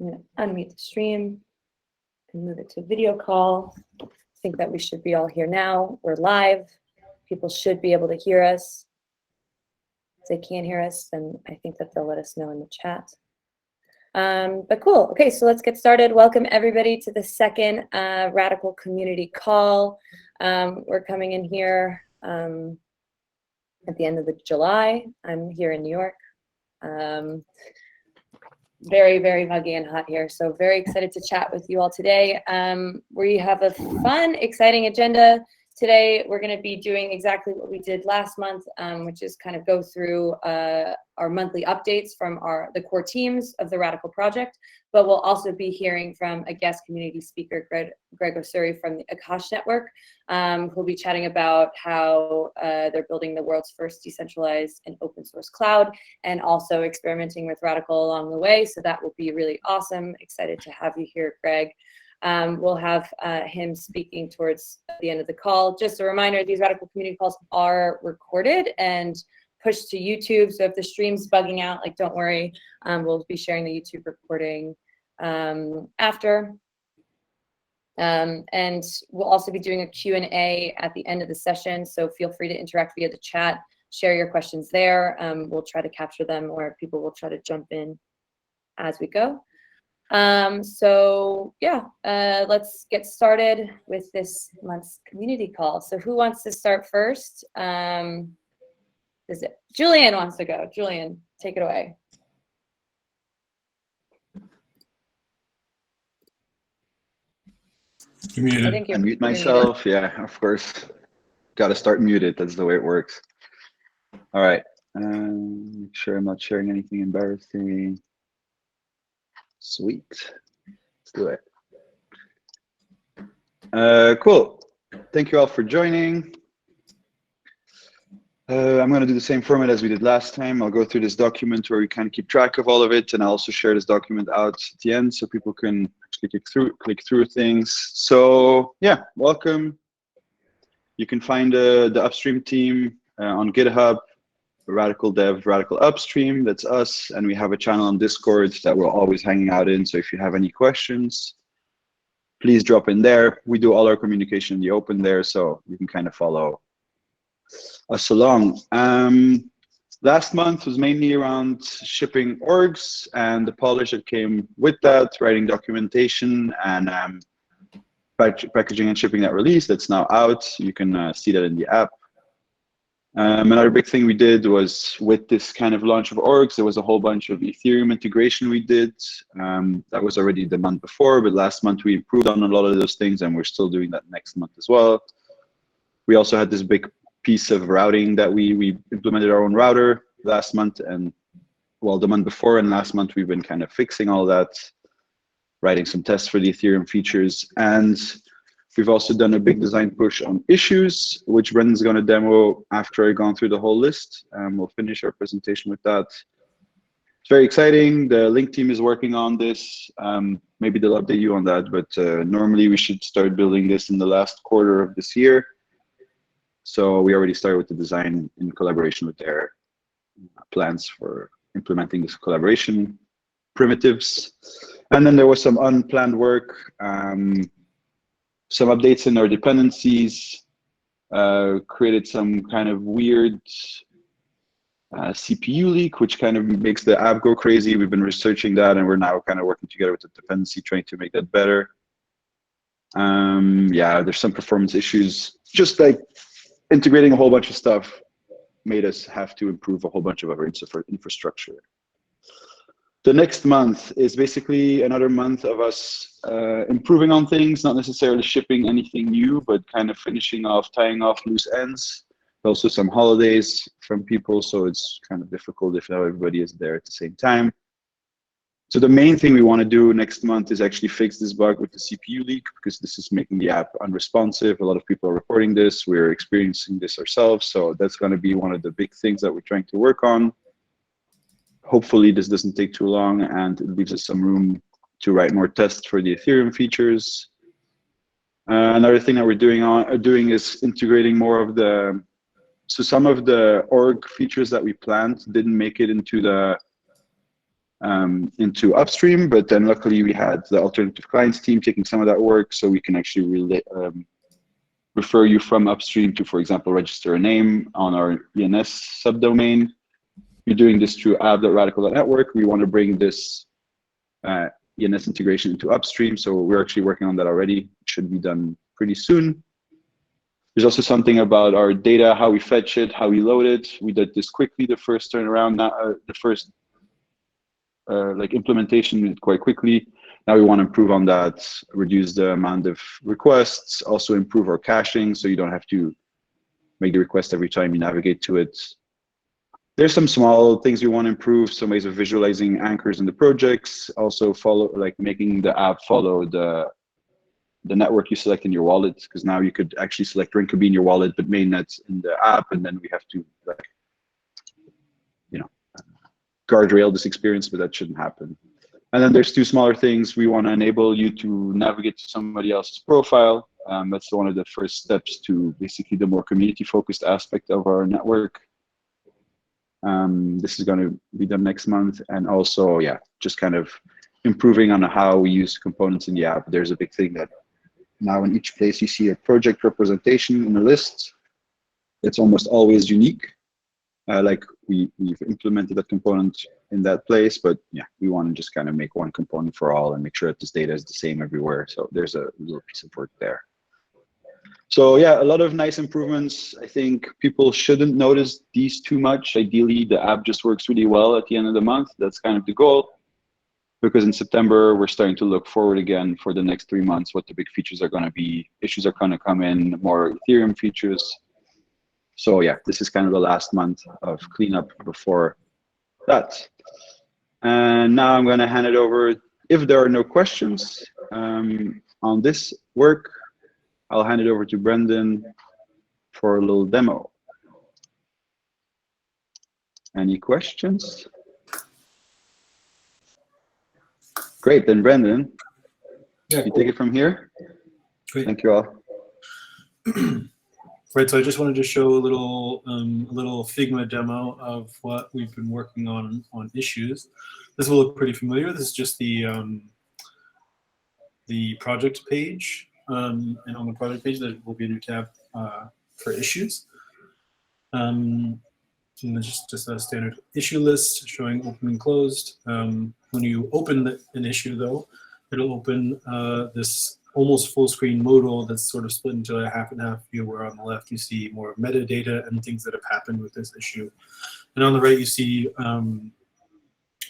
I'm going to unmute the stream and move it to video call. I think that we should be all here now. We're live. People should be able to hear us. If they can't hear us, then I think that they'll let us know in the chat. But cool. Okay, so let's get started. Welcome everybody to the second Radicle community call. We're coming in here at the end of July. I'm here in New York. Very, very muggy and hot here. So very excited to chat with you all today. We have a fun, exciting agenda. Today, we're going to be doing exactly what we did last month, which is kind of go through our monthly updates from the core teams of the Radicle project. But we'll also be hearing from a guest community speaker, Greg Osuri from the Akash Network, who'll be chatting about how they're building the world's first decentralized and open source cloud, and also experimenting with Radicle along the way. So that will be really awesome. Excited to have you here, Greg. We'll have him speaking towards the end of the call. Just a reminder, these Radicle community calls are recorded and pushed to YouTube. So if the stream's bugging out, like, don't worry. We'll be sharing the YouTube recording after. And we'll also be doing a Q&A at the end of the session. So feel free to interact via the chat, share your questions there. We'll try to capture them, or people will try to jump in as we go. So yeah, let's get started with this month's community call. So who wants to start first? Is it Julian wants to go? Julian, take it away. You muted. I think I mute myself. Yeah, of course. Got to start muted. That's the way it works. All right. Make sure I'm not sharing anything embarrassing. Sweet. Let's do it. Cool. Thank you all for joining. I'm going to do the same format as we did last time. I'll go through this document where we kind of keep track of all of it, and I'll also share this document out at the end so people can actually click through things. So yeah, welcome. You can find the Upstream team on GitHub. Radicle Dev, Radicle Upstream, that's us, and we have a channel on Discord that we're always hanging out in. So if you have any questions, please drop in there. We do all our communication in the open there, so you can kind of follow us along. Last month was mainly around shipping orgs and the polish that came with that, writing documentation and packaging and shipping that release that's now out. You can see that in the app. Another big thing we did was with this kind of launch of orgs, there was a whole bunch of Ethereum integration we did. That was already the month before, but last month we improved on a lot of those things, and we're still doing that next month as well. We also had this big piece of routing that we implemented our own router last month, and well, the month before and last month we've been kind of fixing all that, writing some tests for the Ethereum features, and we've also done a big design push on issues, which Brendan's going to demo after I've gone through the whole list. We'll finish our presentation with that. It's very exciting. The Link team is working on this. Maybe they'll update you on that, but normally we should start building this in the last quarter of this year. So we already started with the design in collaboration with their plans for implementing this collaboration primitives. And then there was some unplanned work. Some updates in our dependencies, created some kind of weird CPU leak, which kind of makes the app go crazy. We've been researching that, and we're now kind of working together with the dependency, trying to make that better. Yeah, there's some performance issues. Just like integrating a whole bunch of stuff made us have to improve a whole bunch of our infrastructure. The next month is basically another month of us improving on things, not necessarily shipping anything new, but kind of finishing off, tying off loose ends. Also some holidays from people, so it's kind of difficult if not everybody is there at the same time. So the main thing we want to do next month is actually fix this bug with the CPU leak, because this is making the app unresponsive. A lot of people are reporting this. We're experiencing this ourselves, so that's going to be one of the big things that we're trying to work on. Hopefully this doesn't take too long, and it leaves us some room to write more tests for the Ethereum features. Another thing that we're doing is integrating more of the, so some of the org features that we planned didn't make it into the into Upstream, but then luckily we had the alternative clients team taking some of that work, so we can actually refer you from Upstream to, for example, register a name on our ENS subdomain. You're doing this through app.radicle.network. We want to bring this ENS integration into Upstream, so we're actually working on that already. It should be done pretty soon. There's also something about our data, how we fetch it, how we load it. We did this quickly the first turnaround, the first implementation quite quickly. Now we want to improve on that, reduce the amount of requests, also improve our caching so you don't have to make the request every time you navigate to it. There's some small things we want to improve, some ways of visualizing anchors in the projects, also making the app follow the network you select in your wallet, because now you could actually select Rinkeby in your wallet, but mainnet in the app, and then we have to guardrail this experience, but that shouldn't happen. And then there's two smaller things. We want to enable you to navigate to somebody else's profile. That's one of the first steps to basically the more community-focused aspect of our network. This is going to be done next month. And also, yeah, just kind of improving on how we use components in the app. There's a big thing that now in each place you see a project representation in a list. It's almost always unique. We've implemented that component in that place, but yeah, we want to just kind of make one component for all and make sure that this data is the same everywhere. So there's a little piece of work there. So yeah, a lot of nice improvements. I think people shouldn't notice these too much. Ideally, the app just works really well at the end of the month. That's kind of the goal, because in September, we're starting to look forward again for the next 3 months, what the big features are going to be. Issues are going to come in, more Ethereum features. So yeah, this is kind of the last month of cleanup before that. And now I'm going to hand it over. If there are no questions on this work, I'll hand it over to Brendan for a little demo. Any questions? Great, then Brendan, yeah, you take it from here. Great. Thank you all. Right, so I just wanted to show a little Figma demo of what we've been working on issues. This will look pretty familiar. This is just the project page, and on the project page there will be a new tab for issues. And it's just a standard issue list showing open and closed. When you open an issue, though, it'll open this almost full screen modal that's sort of split into a half and half view, where on the left you see more metadata and things that have happened with this issue. And on the right you see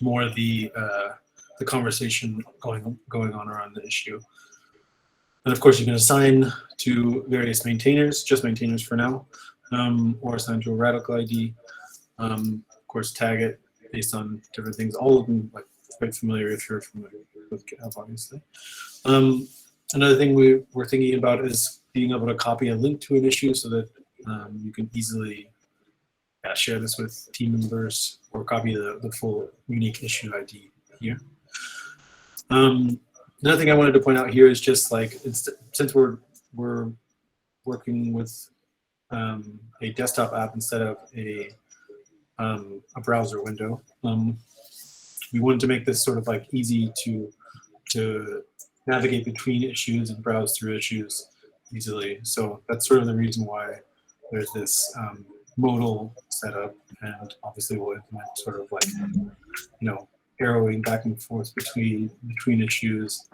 more of the conversation going on around the issue. And of course you can assign to various maintainers, just maintainers for now, or assign to a Radicle ID. Of course tag it based on different things, all of them like quite familiar if you're familiar with GitHub, obviously. Another thing we're thinking about is being able to copy a link to an issue so that you can easily share this with team members, or copy the full unique issue ID here. Another thing I wanted to point out here is just like, since we're working with a desktop app instead of a browser window, we wanted to make this sort of like easy to navigate between issues and browse through issues easily. So that's sort of the reason why there's this modal setup, and obviously we'll implement sort of like, arrowing back and forth between issues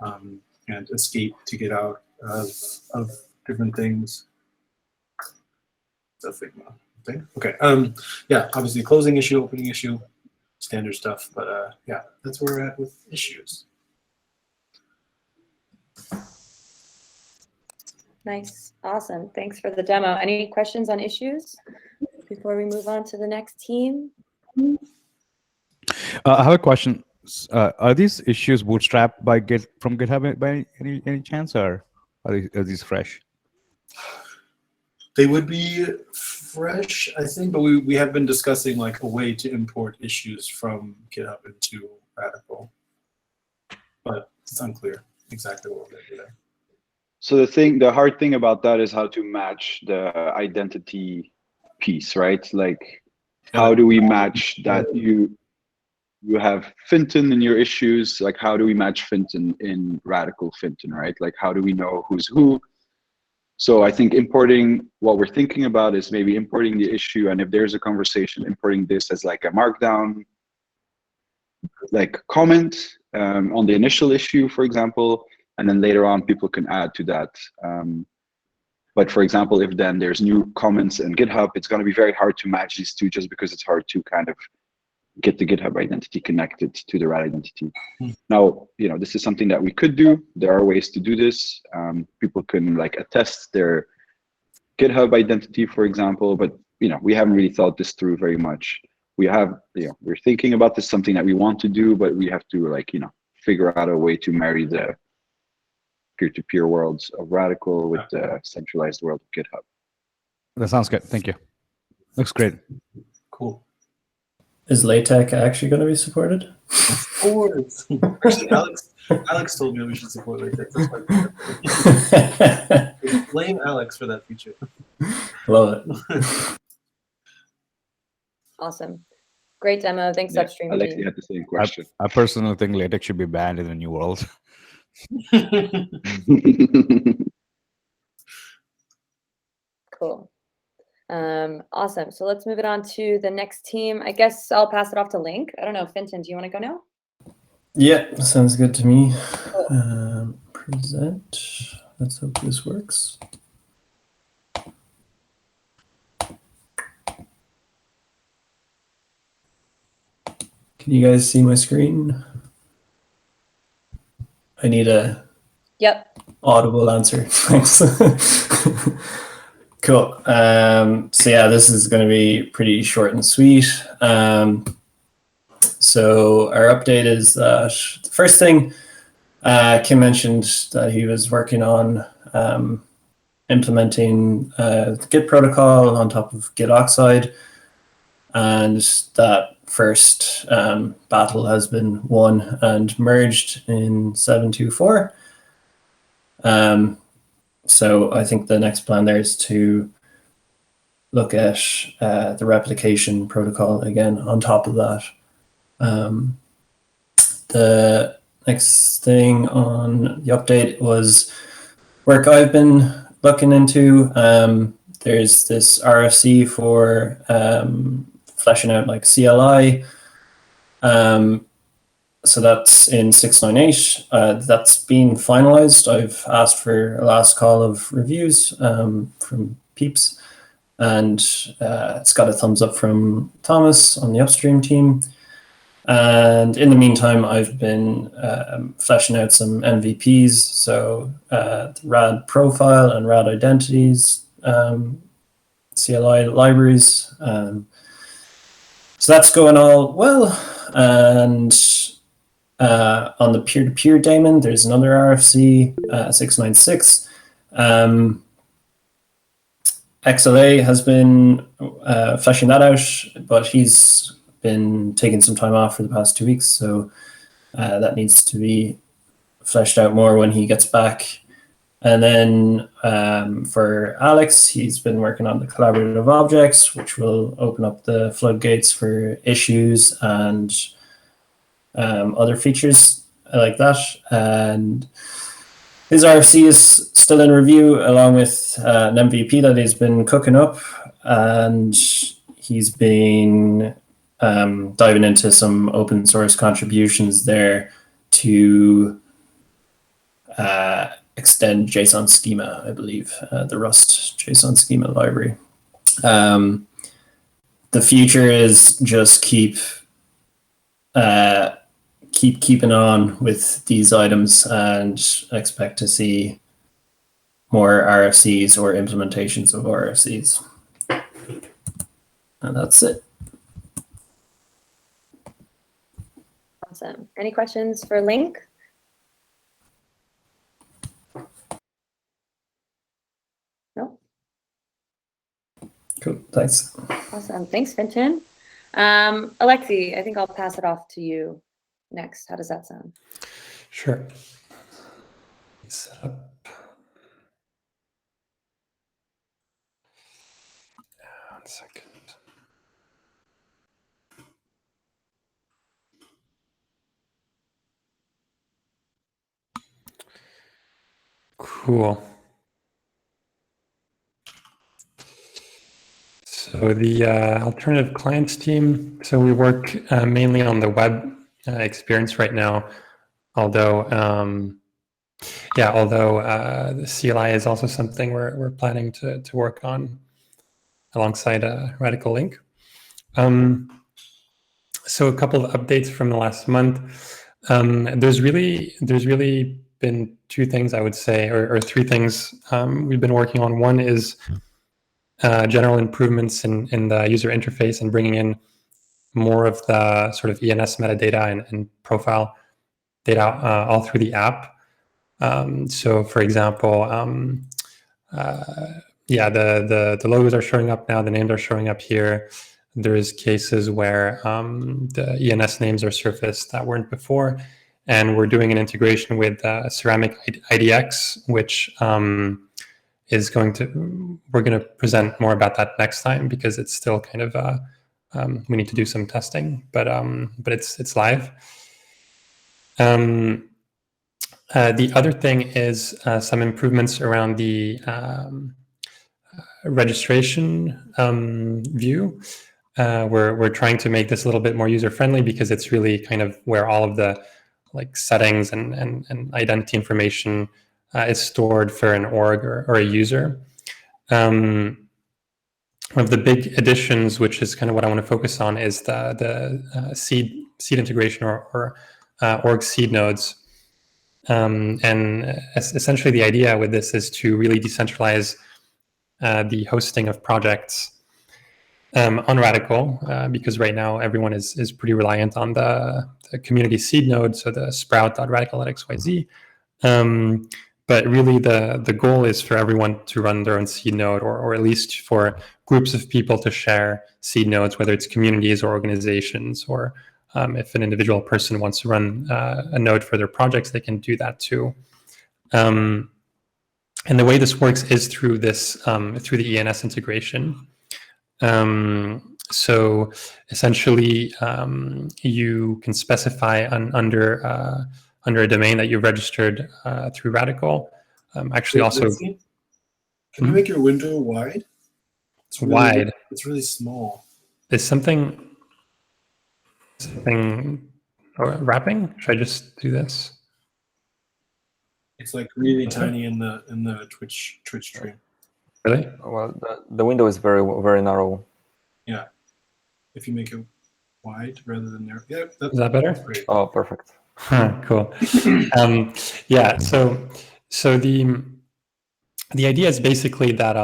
and escape to get out of different things. That's a Figma thing. Okay. Yeah, obviously closing issue, opening issue, standard stuff, but yeah, that's where we're at with issues. Nice, awesome. Thanks for the demo. Any questions on issues before we move on to the next team? I have a question. Are these issues bootstrapped from GitHub by any chance, or are these fresh? They would be fresh, I think, but we have been discussing like a way to import issues from GitHub into Radicle, but it's unclear exactly what we're doing there. So the hard thing about that is how to match the identity piece, right? Like, how do we match that you have Fintan in your issues. Like, how do we match Fintan in Radicle Fintan, right? Like, how do we know who's who? So I think importing, what we're thinking about is maybe importing the issue, and if there's a conversation, importing this as like a markdown, like comment on the initial issue, for example, and then later on people can add to that. But for example, if then there's new comments in GitHub, it's going to be very hard to match these two, just because it's hard to kind of get the GitHub identity connected to the RAD identity. Now, you know, this is something that we could do. There are ways to do this. People can like attest their GitHub identity, for example, but you know, we haven't really thought this through very much. We have, you know, we're thinking about this, something that we want to do, but we have to like, you know, figure out a way to marry the peer-to-peer worlds of Radicle with the centralized world of GitHub. That sounds good. Thank you. Looks great. Cool. Is LaTeX actually going to be supported? Of course. Actually, Alex told me we should support LaTeX. Blame Alex for that feature. Love it. Awesome. Great demo. Thanks, Yeah, Upstream Alexis Team. had the same question. I personally think LaTeX should be banned in the new world. Cool. Awesome. So let's move it on to the next team. I guess I'll pass it off to Link. I don't know, Fintan, do you want to go now? Yeah, sounds good to me. Present. Let's hope this works. Can you guys see my screen? I need a audible answer. Thanks. Cool. So yeah, this is going to be pretty short and sweet. So our update is that the first thing, Kim mentioned that he was working on implementing the Git protocol on top of Git Oxide, and that first battle has been won and merged in 7.2.4. So I think the next plan there is to look at the replication protocol again on top of that. The next thing on the update was work I've been looking into. There's this RFC for fleshing out like CLI. So that's in 6.9.8. That's been finalized. I've asked for a last call of reviews from peeps, and it's got a thumbs up from Thomas on the Upstream team. And in the meantime, I've been fleshing out some MVPs, so the RAD profile and RAD identities, CLI libraries. So that's going all well. And on the peer-to-peer daemon, there's another RFC, 696. XLA has been fleshing that out, but he's been taking some time off for the past 2 weeks, so that needs to be fleshed out more when he gets back. And then for Alex, he's been working on the collaborative objects, which will open up the floodgates for issues and other features like that. And his RFC is still in review, along with an MVP that he's been cooking up, and he's been diving into some open source contributions there to extend JSON schema, I believe, the Rust JSON schema library. The future is just keep keeping on with these items and expect to see more RFCs or implementations of RFCs. And that's it. Awesome. Any questions for Link? No? Cool, thanks. Awesome. Thanks, Fintan. Alexi, I think I'll pass it off to you next. How does that sound? Sure. Set up. One second. Cool. So the alternative clients team, so we work mainly on the web experience right now, although the CLI is also something we're planning to work on alongside Radicle Link. So a couple of updates from the last month. There's really been two things I would say, or three things we've been working on. One is general improvements in the user interface and bringing in more of the sort of ENS metadata and profile data all through the app. So for example, the logos are showing up now, the names are showing up here. There's cases where the ENS names are surfaced that weren't before. And we're doing an integration with Ceramic IDX, which is we're going to present more about that next time because it's still kind of, we need to do some testing, but it's live. The other thing is some improvements around the registration view. We're trying to make this a little bit more user-friendly because it's really kind of where all of the settings and identity information is stored for an org or a user. One of the big additions, which is kind of what I want to focus on, is the seed integration or org seed nodes. And essentially the idea with this is to really decentralize the hosting of projects on Radicle, because right now everyone is pretty reliant on the community seed node, so the sprout.radicle.xyz. But really the goal is for everyone to run their own seed node, or at least for groups of people to share seed nodes, whether it's communities or organizations, or if an individual person wants to run a node for their projects, they can do that too. And the way this works is through this through the ENS integration. So essentially, you can specify under a domain that you've registered through Radicle. Actually, also, Can you make your window wide? It's really wide. It's really small. Is something wrapping? Should I just do this? It's like really tiny in the Twitch stream. Really? Well, the window is very, very narrow. Yeah. If you make it wide rather than narrow. Yeah, Is that better? great. Oh, perfect. Cool. Yeah. So the idea is basically that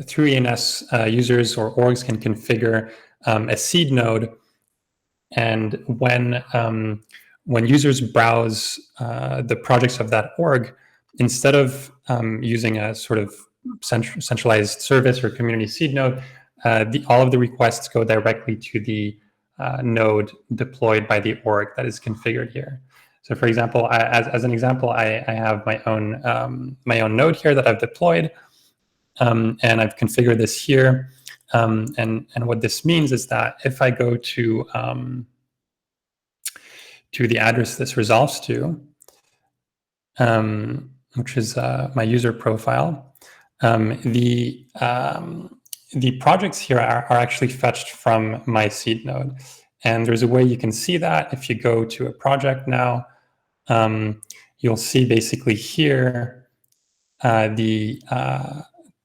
through ENS, users or orgs can configure a seed node, and when users browse the projects of that org, instead of using a sort of centralized service or community seed node, all of the requests go directly to the node deployed by the org that is configured here. So, for example, as an example, I have my own node here that I've deployed, and I've configured this here. And what this means is that if I go to the address this resolves to, which is my user profile, the projects here are actually fetched from my seed node. And there's a way you can see that. If you go to a project now, you'll see basically here the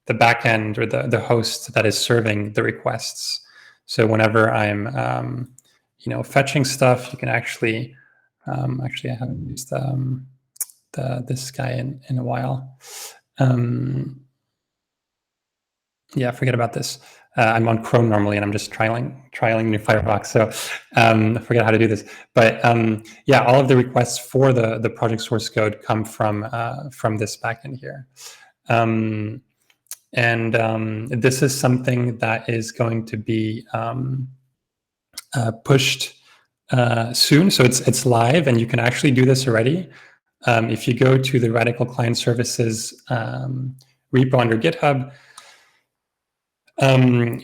backend or the host that is serving the requests. So whenever I'm fetching stuff, you can actually I haven't used this guy in a while. Yeah, forget about this. I'm on Chrome normally, and I'm just trialing new Firefox, so I forget how to do this. But yeah, all of the requests for the project source code come from this backend here, and this is something that is going to be pushed soon. So it's live, and you can actually do this already. If you go to the Radicle Client Services repo under GitHub,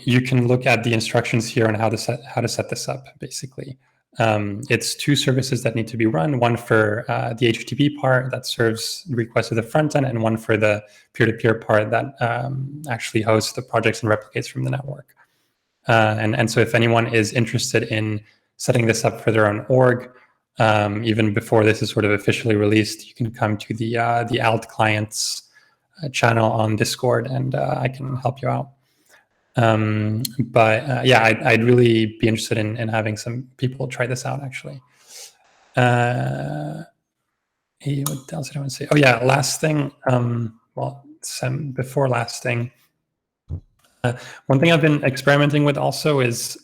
you can look at the instructions here on how to set this up, basically. It's two services that need to be run, one for the HTTP part that serves requests to the front end, and one for the peer-to-peer part that actually hosts the projects and replicates from the network. And so if anyone is interested in setting this up for their own org, even before this is sort of officially released, you can come to the alt clients channel on Discord, and I can help you out. But yeah, I'd really be interested in having some people try this out, actually. What else did I want to say? Oh yeah, last thing. Well, before last thing. One thing I've been experimenting with also is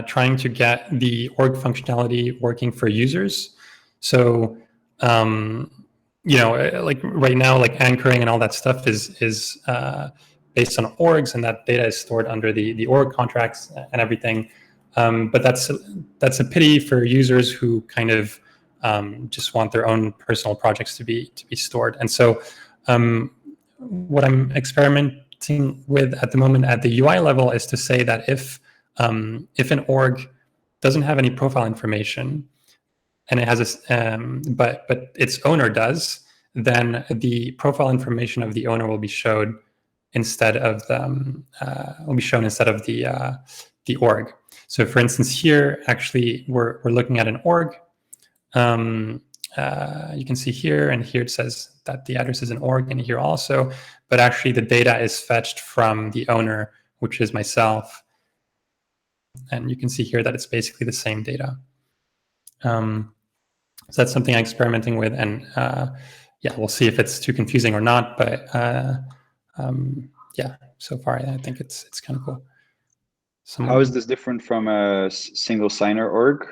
trying to get the org functionality working for users. So, like right now, like anchoring and all that stuff is based on orgs, and that data is stored under the org contracts and everything. But that's a pity for users who kind of just want their own personal projects to be stored. And so, what I'm experimenting with at the moment at the UI level is to say that if an org doesn't have any profile information, and it has but its owner does, then the profile information of the owner will be shown instead of the org. So, for instance, here actually we're looking at an org. You can see here, and here it says that the address is an org, and here also, but actually the data is fetched from the owner, which is myself. And you can see here that it's basically the same data. So that's something I'm experimenting with, and yeah, we'll see if it's too confusing or not, but yeah, so far I think it's kind of cool. How is this different from a single signer org?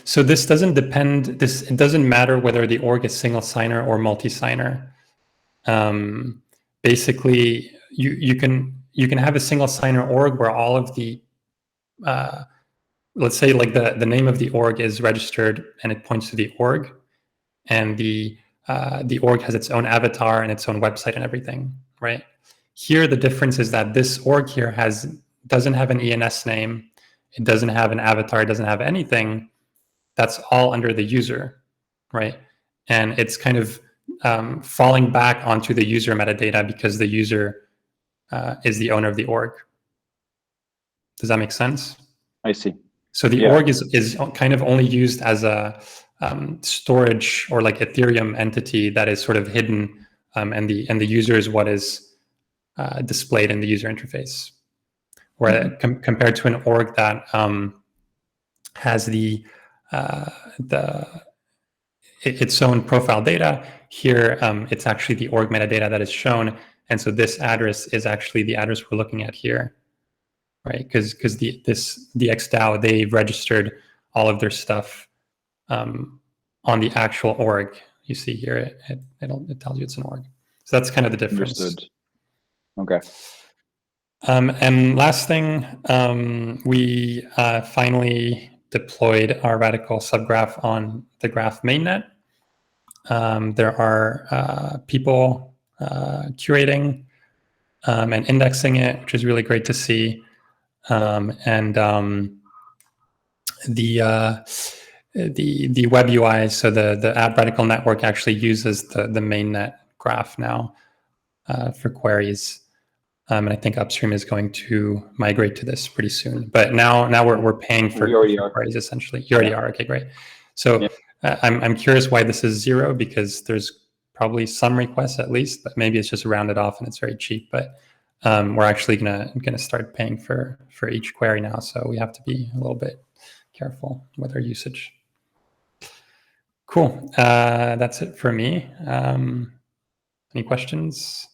So this doesn't depend. It doesn't matter whether the org is single signer or multi-signer. Basically, you can have a single signer org where all of the let's say like the name of the org is registered and it points to the org, and the org has its own avatar and its own website and everything, right? Here, the difference is that this org here doesn't have an ENS name, it doesn't have an avatar, it doesn't have anything. That's all under the user, right? And it's kind of falling back onto the user metadata because the user is the owner of the org. Does that make sense? I see. So the org is kind of only used as a storage or like Ethereum entity that is sort of hidden, and the user is what is displayed in the user interface. Where compared to an org that has its own profile data, here it's actually the org metadata that is shown, and so this address is actually the address we're looking at here, right? Because the XDAO, they registered all of their stuff on the actual org. You see here, it tells you it's an org. So that's kind of the difference. Understood. Okay. And last thing, we finally deployed our Radicle subgraph on the graph mainnet. There are people curating and indexing it, which is really great to see. And the web UI, so the app Radicle network actually uses the mainnet graph now for queries. And I think Upstream is going to migrate to this pretty soon. But now we're paying for queries essentially. You already are. Okay, great. So I'm curious why this is 0, because there's probably some requests at least, but maybe it's just rounded off and it's very cheap. But we're actually gonna start paying for each query now, so we have to be a little bit careful with our usage. Cool. That's it for me. Any questions?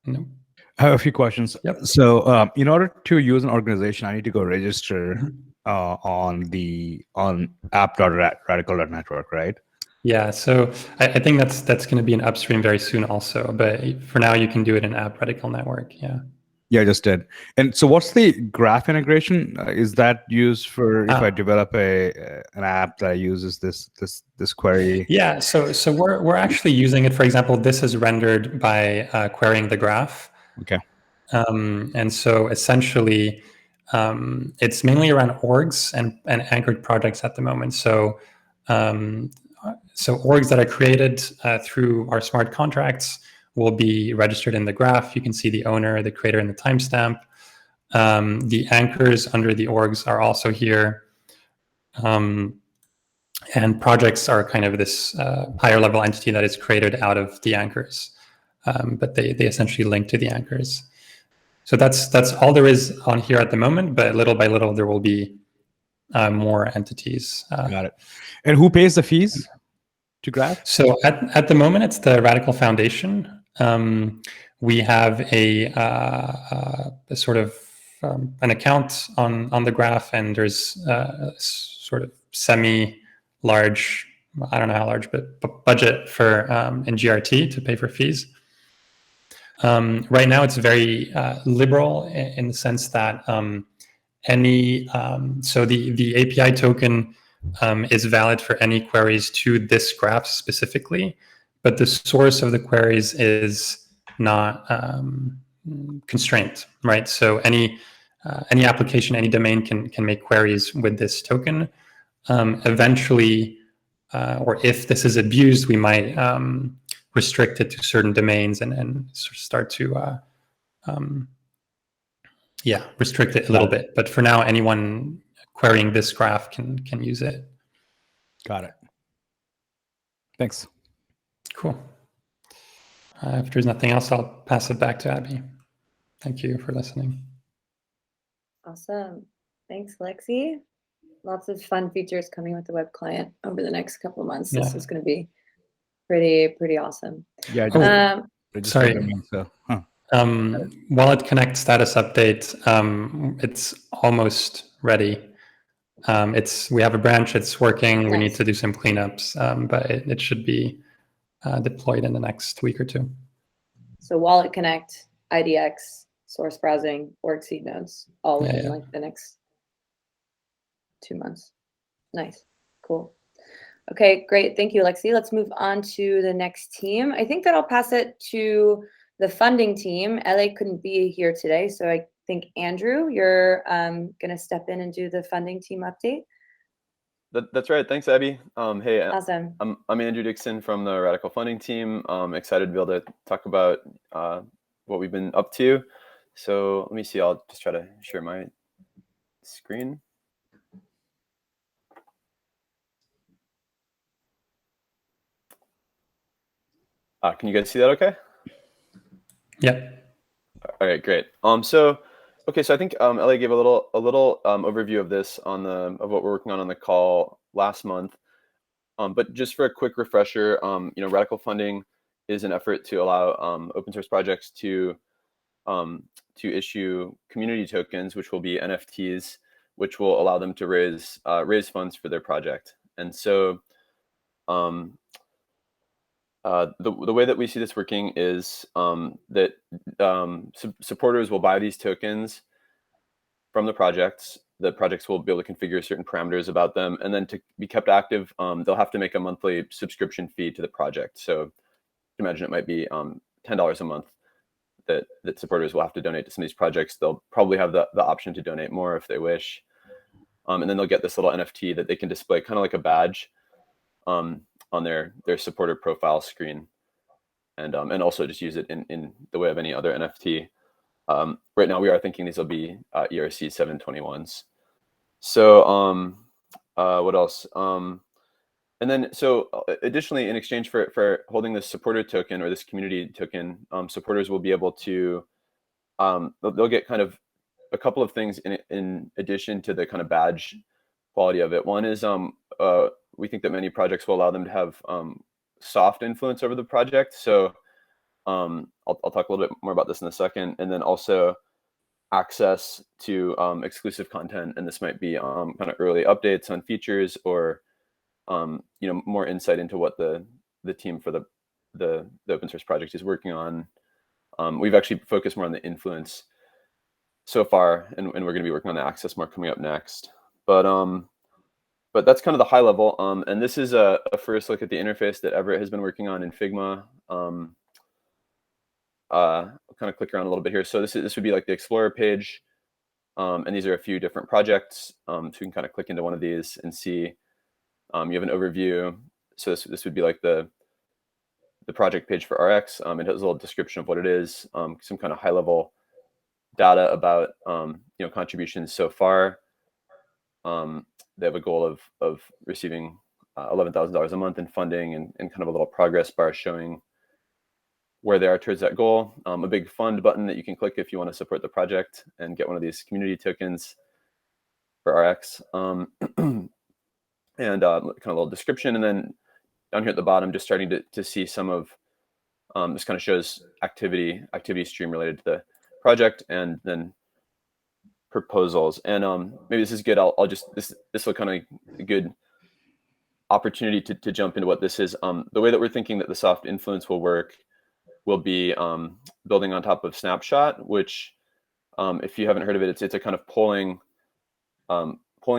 No. I have a few questions. Yep. So in order to use an organization, I need to go register on app.radicle.network, right? Yeah, so I think that's going to be an Upstream very soon also, but for now you can do it in App Radicle Network. Yeah, I just did. And so what's the graph integration? Is that used for if I develop an app that uses this query? Yeah, so we're actually using it. For example, this is rendered by querying the graph. Okay. And so essentially, it's mainly around orgs and anchored projects at the moment. So orgs that are created through our smart contracts will be registered in the graph. You can see the owner, the creator, and the timestamp. The anchors under the orgs are also here. And projects are kind of this higher level entity that is created out of the anchors. But they essentially link to the anchors. So that's all there is on here at the moment, but little by little there will be more entities. Got it. And who pays the fees to Graph? So at the moment, it's the Radicle Foundation. We have a sort of an account on the Graph, and there's a sort of semi-large, I don't know how large, but budget for in GRT to pay for fees. Right now, it's very liberal in the sense that so the API token is valid for any queries to this graph specifically, but the source of the queries is not constrained, right? So any application, any domain can make queries with this token. Eventually, or if this is abused, we might restrict it to certain domains and start to restrict it a little bit. But for now, anyone querying this graph can use it. Got it. Thanks. Cool. If there's nothing else, I'll pass it back to Abbey. Thank you for listening. Awesome. Thanks, Lexi. Lots of fun features coming with the web client over the next couple of months. This is going to be pretty awesome. Yeah. Sorry. So, Wallet Connect status update. It's almost ready. We have a branch. It's working. Nice. We need to do some cleanups, but it should be deployed in the next week or two. So Wallet Connect, IDX, source browsing, org seed nodes, all within like the next 2 months. Nice. Cool. Okay, great. Thank you, Lexi. Let's move on to the next team. I think that I'll pass it to the funding team. LA couldn't be here today, so I think, Andrew, you're going to step in and do the funding team update. That's right. Thanks, Abbey. Hey, awesome. I'm Andrew Dixon from the Radicle funding team. I'm excited to be able to talk about what we've been up to. So let me see. I'll just try to share my screen. Can you guys see that okay? Yeah. All right, great. So I think LA gave a little overview of this of what we're working on the call last month. But just for a quick refresher, Radicle funding is an effort to allow open source projects to issue community tokens, which will be NFTs, which will allow them to raise funds for their project. And so the way that we see this working is that supporters will buy these tokens from the projects. The projects will be able to configure certain parameters about them, and then to be kept active, they'll have to make a monthly subscription fee to the project. So imagine it might be $10 a month that supporters will have to donate to some of these projects. They'll probably have the option to donate more if they wish. And then they'll get this little NFT that they can display kind of like a badge on their supporter profile screen, and also just use it in the way of any other NFT. Right now, we are thinking these will be ERC 721s. So what else? And then additionally, in exchange for holding this supporter token or this community token, supporters will be able to they'll get kind of a couple of things in addition to the kind of badge quality of it. One is we think that many projects will allow them to have soft influence over the project. So I'll talk a little bit more about this in a second. And then also access to exclusive content. And this might be kind of early updates on features or more insight into what the team for the open source project is working on. We've actually focused more on the influence so far, and we're going to be working on the access more coming up next. But that's kind of the high level. And this is a first look at the interface that Everett has been working on in Figma. I'll kind of click around a little bit here. So this would be like the Explorer page. And these are a few different projects. So you can kind of click into one of these and see you have an overview. So this would be like the project page for RX. It has a little description of what it is, some kind of high level data about contributions so far. They have a goal of receiving $11,000 a month in funding, and kind of a little progress bar showing where they are towards that goal. A big fund button that you can click if you want to support the project and get one of these community tokens for RX. And kind of a little description, and then down here at the bottom, just starting to see some of this kind of shows activity stream related to the project, and then proposals. And maybe this is good. I'll just this will kind of a good opportunity to jump into what this is. The way that we're thinking that the soft influence will work will be building on top of Snapshot, which if you haven't heard of it, it's a kind of polling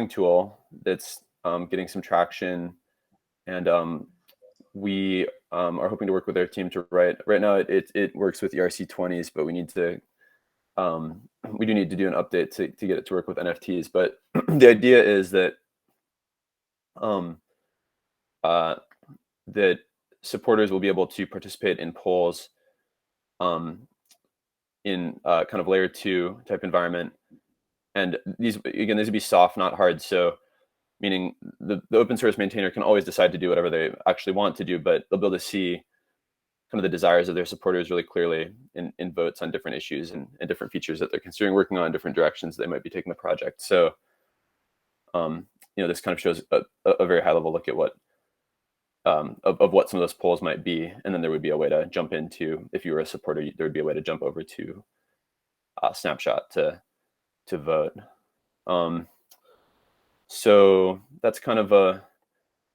tool that's getting some traction, and we are hoping to work with their team to write. Right now, it works with ERC20s, but we do need to do an update to get it to work with NFTs. But the idea is that that supporters will be able to participate in polls in kind of layer 2 type environment. And these would be soft, not hard. So meaning the open source maintainer can always decide to do whatever they actually want to do, but they'll be able to see kind of the desires of their supporters really clearly in votes on different issues and different features that they're considering working on, different directions they might be taking the project. So, this kind of shows a very high level look at what of what some of those polls might be, and then there would be a way to jump into, if you were a supporter, there would be a way to jump over to Snapshot to vote. So that's kind of I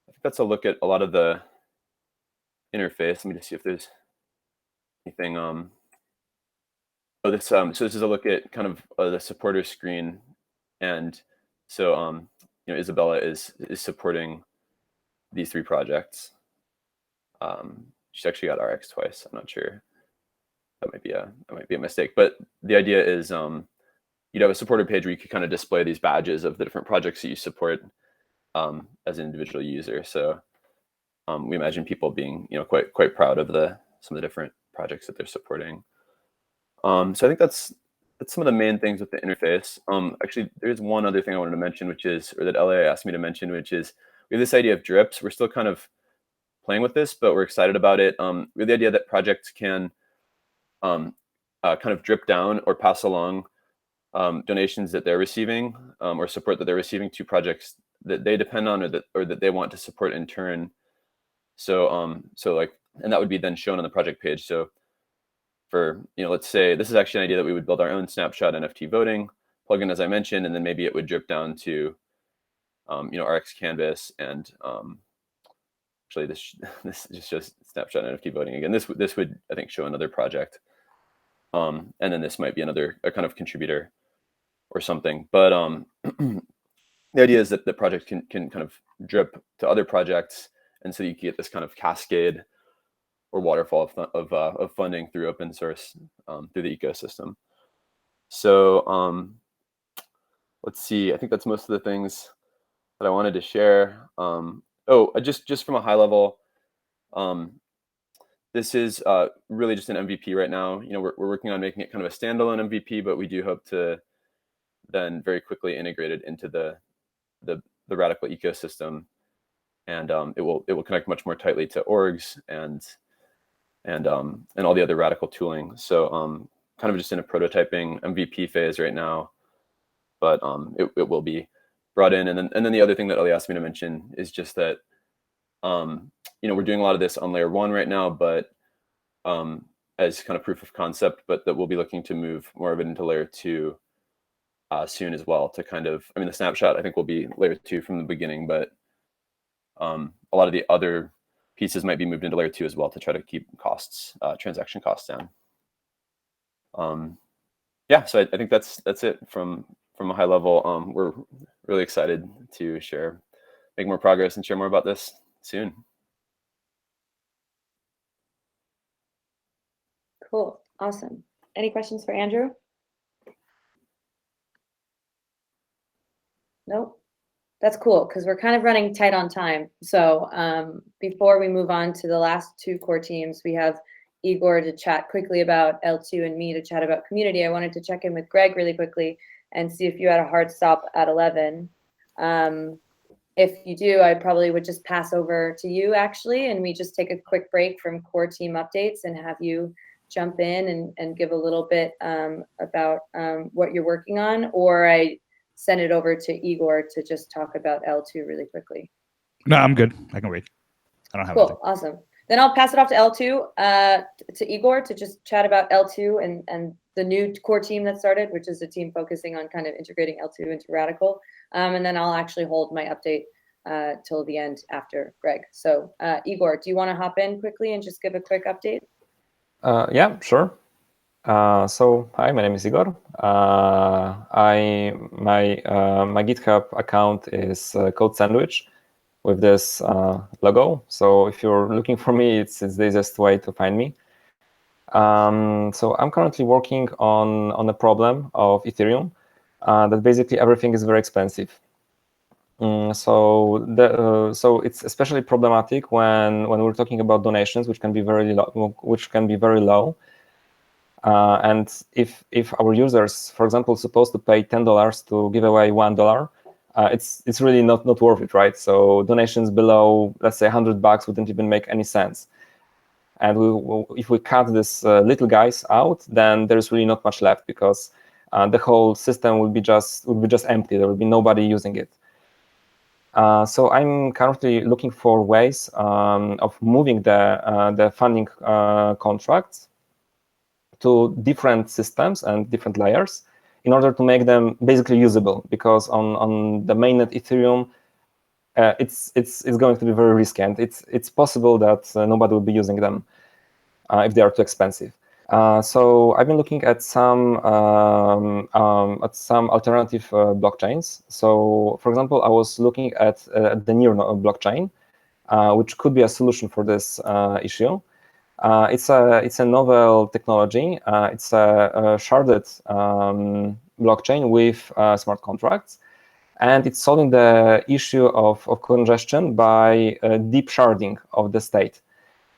think that's a look at a lot of the interface. Let me just see if there's anything. So this is a look at kind of the supporter screen, and so Isabella is supporting these 3 projects. She's actually got RX twice. I'm not sure. That might be a mistake, but the idea is you'd have a supporter page where you could kind of display these badges of the different projects that you support as an individual user. So we imagine people being quite proud of some of the different projects that they're supporting. So I think that's some of the main things with the interface. Actually, there's one other thing I wanted to mention, that LA asked me to mention, which is we have this idea of drips. We're still kind of playing with this, but we're excited about it. We have the idea that projects can kind of drip down or pass along donations that they're receiving or support that they're receiving to projects that they depend on or that they want to support in turn. So and that would be then shown on the project page. So for let's say this is actually an idea that we would build our own Snapshot NFT voting plugin, as I mentioned, and then maybe it would drip down to RX Canvas, and actually this just shows Snapshot NFT voting again. This would, I think, show another project, and then this might be a kind of contributor or something. But the idea is that the project can kind of drip to other projects, and so you can get this kind of cascade or waterfall of funding through open source through the ecosystem. So let's see. I think that's most of the things that I wanted to share. Just from a high level, this is really just an MVP right now. We're working on making it kind of a standalone MVP, but we do hope to then very quickly integrate it into the Radicle ecosystem, and it will connect much more tightly to orgs and all the other Radicle tooling. So kind of just in a prototyping MVP phase right now, but it will be brought in. And then the other thing that Ellie asked me to mention is just that we're doing a lot of this on layer 1 right now, but as kind of proof of concept, but that we'll be looking to move more of it into layer 2 soon as well, to kind of, the Snapshot I think will be layer 2 from the beginning, but a lot of the other pieces might be moved into layer 2 as well to try to keep costs, transaction costs down. So I think that's it from a high level. We're really excited to make more progress and share more about this soon. Cool, awesome. Any questions for Andrew? Nope. That's cool, because we're kind of running tight on time. So before we move on to the last two core teams, we have Igor to chat quickly about L2 and me to chat about community. I wanted to check in with Greg really quickly and see if you had a hard stop at 11. If you do, I probably would just pass over to you, actually, and we just take a quick break from core team updates and have you jump in and give a little bit about what you're working on, or I send it over to Igor to just talk about L2 really quickly. No, I'm good. I can wait. I don't have Cool, anything. awesome. Then I'll pass it off to L2, to Igor to just chat about L2 and the new core team that started, which is a team focusing on kind of integrating L2 into Radicle. And then I'll actually hold my update till the end after Greg. So Igor, do you want to hop in quickly and just give a quick update? Yeah, sure. So hi, my name is Igor. My GitHub account is Code Sandwich with this logo. So if you're looking for me, it's the easiest way to find me. So I'm currently working on a problem of Ethereum that basically everything is very expensive. So it's especially problematic when we're talking about donations, which can be very low. And if our users, for example, supposed to pay $10 to give away $1, it's really not worth it, right? So donations below, let's say, $100 wouldn't even make any sense. And if we cut this little guys out, then there's really not much left, because the whole system would be just empty. There would be nobody using it. So I'm currently looking for ways of moving the funding contracts to different systems and different layers in order to make them basically usable, because on the mainnet Ethereum, it's going to be very risky, and it's possible that nobody will be using them if they are too expensive. So I've been looking at some alternative blockchains. So for example, I was looking at the Near blockchain, which could be a solution for this issue. It's a novel technology. It's a sharded blockchain with smart contracts, and it's solving the issue of congestion by deep sharding of the state.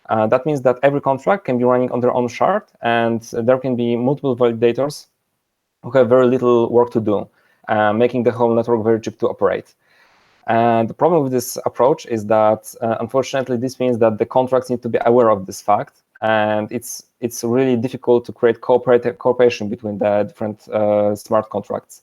That means that every contract can be running on their own shard, and there can be multiple validators who have very little work to do, making the whole network very cheap to operate. And the problem with this approach is that, unfortunately, this means that the contracts need to be aware of this fact, and it's really difficult to create cooperation between the different smart contracts.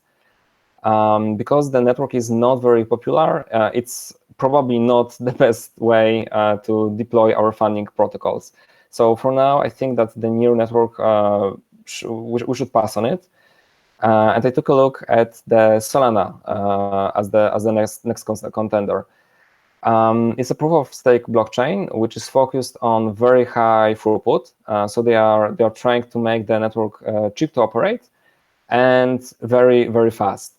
Because the network is not very popular, it's probably not the best way to deploy our funding protocols. So for now, I think that the Near network, we should pass on it. And I took a look at the Solana as the next contender. It's a proof of stake blockchain which is focused on very high throughput. So they are trying to make the network cheap to operate and very, very fast.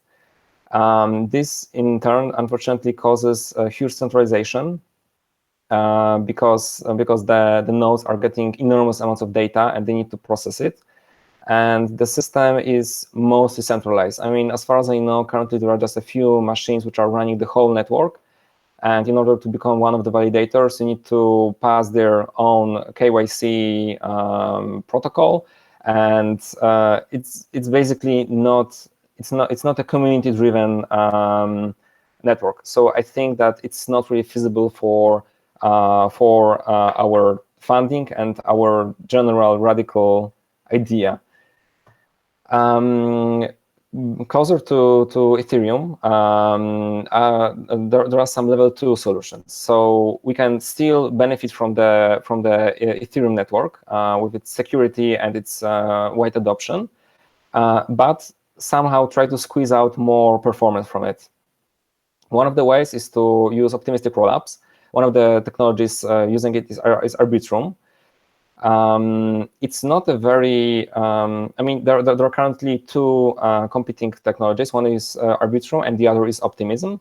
This in turn, unfortunately, causes a huge centralization because the nodes are getting enormous amounts of data and they need to process it. And the system is mostly centralized. I mean, as far as I know, currently there are just a few machines which are running the whole network. And in order to become one of the validators, you need to pass their own KYC protocol. And it's basically not a community-driven network. So I think that it's not really feasible for our funding and our general Radicle idea. Closer to Ethereum, there are some level 2 solutions. So we can still benefit from the Ethereum network with its security and its wide adoption, but somehow try to squeeze out more performance from it. One of the ways is to use optimistic rollups. One of the technologies using it is Arbitrum. It's not a very, I mean, there are currently two competing technologies. One is Arbitrum and the other is Optimism.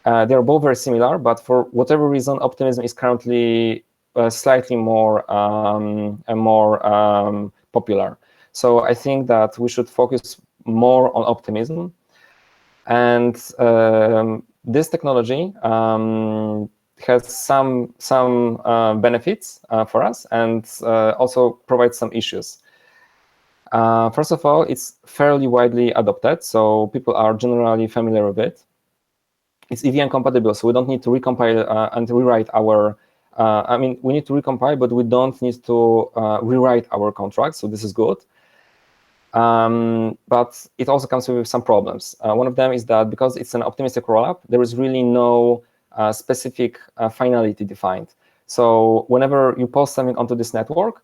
They are both very similar, but for whatever reason, Optimism is currently slightly more popular. So I think that we should focus more on Optimism. And this technology has some benefits for us, and also provides some issues. First of all, it's fairly widely adopted, so people are generally familiar with it. It's EVM compatible, so we don't need to recompile and rewrite our. I mean, we need to recompile, but we don't need to rewrite our contract, so this is good. But it also comes with some problems. One of them is that because it's an optimistic rollup, there is really no specific finality defined. So whenever you post something onto this network,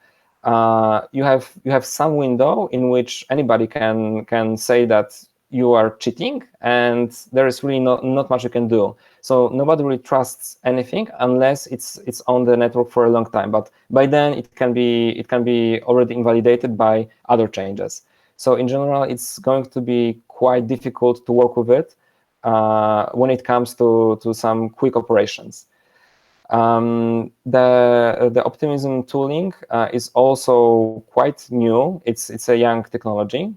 you have some window in which anybody can say that you are cheating, and there is really not much you can do. So nobody really trusts anything unless it's on the network for a long time. But by then it can be already invalidated by other changes. So in general, it's going to be quite difficult to work with it when it comes to some quick operations. The optimism tooling is also quite new. It's a young technology.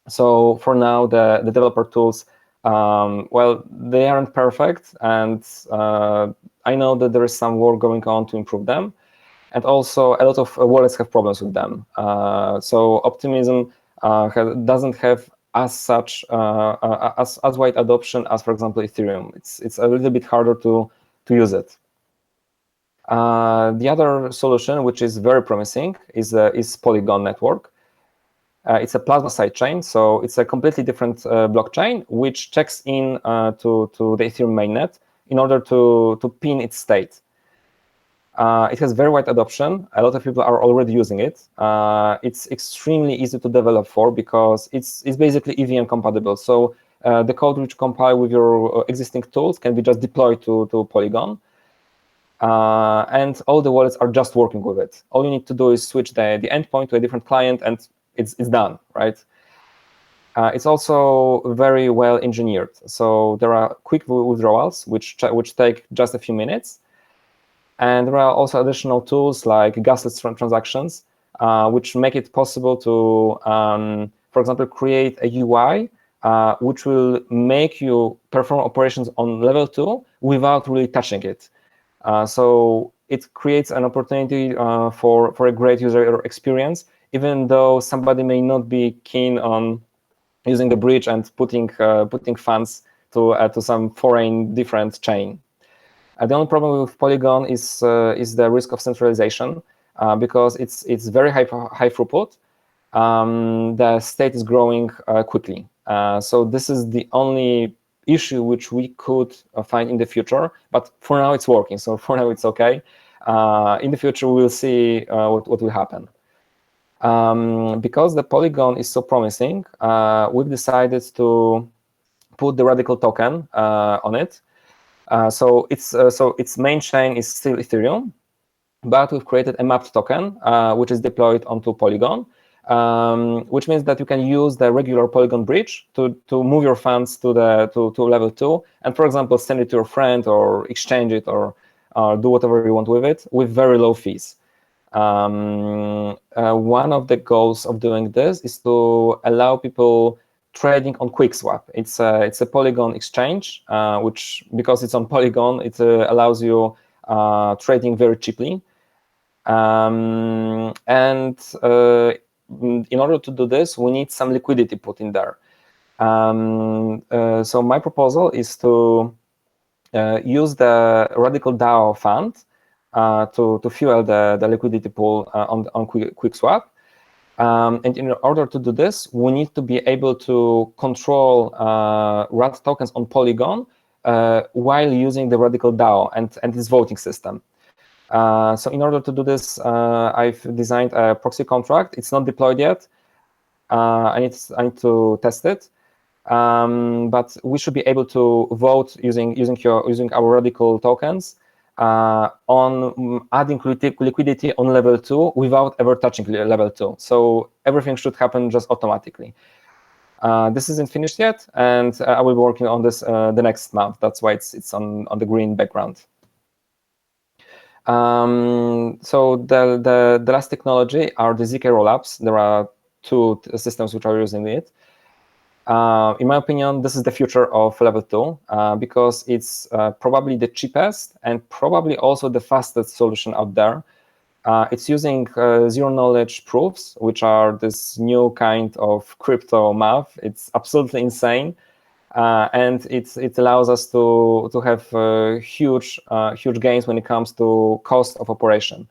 So for now, the developer tools, well, they aren't perfect, and I know that there is some work going on to improve them. And also, a lot of wallets have problems with them. So Optimism doesn't have as wide adoption as, for example, Ethereum. It's a little bit harder to use it. The other solution, which is very promising, is Polygon network. It's a plasma sidechain, so it's a completely different blockchain which checks in to the Ethereum mainnet in order to pin its state. It has very wide adoption. A lot of people are already using it. It's extremely easy to develop for because it's basically EVM compatible. So the code which compile with your existing tools can be just deployed to Polygon. And all the wallets are just working with it. All you need to do is switch the endpoint to a different client, and it's done, right? It's also very well engineered. So there are quick withdrawals, which take just a few minutes. And there are also additional tools like gasless transactions, which make it possible to, for example, create a UI which will make you perform operations on level 2 without really touching it. So it creates an opportunity for a great user experience, even though somebody may not be keen on using the bridge and putting funds to some foreign different chain. The only problem with Polygon is the risk of centralization because it's very high throughput. The state is growing quickly. So this is the only issue which we could find in the future. But for now, it's working. So for now, it's okay. In the future, we will see what will happen. Because the Polygon is so promising, we've decided to put the Radicle token on it. So its main chain is still Ethereum, but we've created a mapped token which is deployed onto Polygon, which means that you can use the regular Polygon bridge to move your funds to level 2, and for example send it to your friend or exchange it or do whatever you want with it with very low fees. One of the goals of doing this is to allow people trading on QuickSwap. It's a Polygon exchange, which, because it's on Polygon, it allows you trading very cheaply. And in order to do this, we need some liquidity put in there. So my proposal is to use the Radicle DAO fund to fuel the liquidity pool on QuickSwap. And in order to do this, we need to be able to control RAD tokens on Polygon while using the Radicle DAO and this voting system. So in order to do this, I've designed a proxy contract. It's not deployed yet. I need to test it. But we should be able to vote using our Radicle tokens on adding liquidity on level 2 without ever touching level 2. So everything should happen just automatically. This isn't finished yet, and I will be working on this the next month. That's why it's on the green background. So the last technology are the ZK rollups. There are two systems which are using it. In my opinion, this is the future of level 2 because it's probably the cheapest and probably also the fastest solution out there. It's using zero-knowledge proofs, which are this new kind of crypto math. It's absolutely insane, and it allows us to have huge gains when it comes to cost of operation.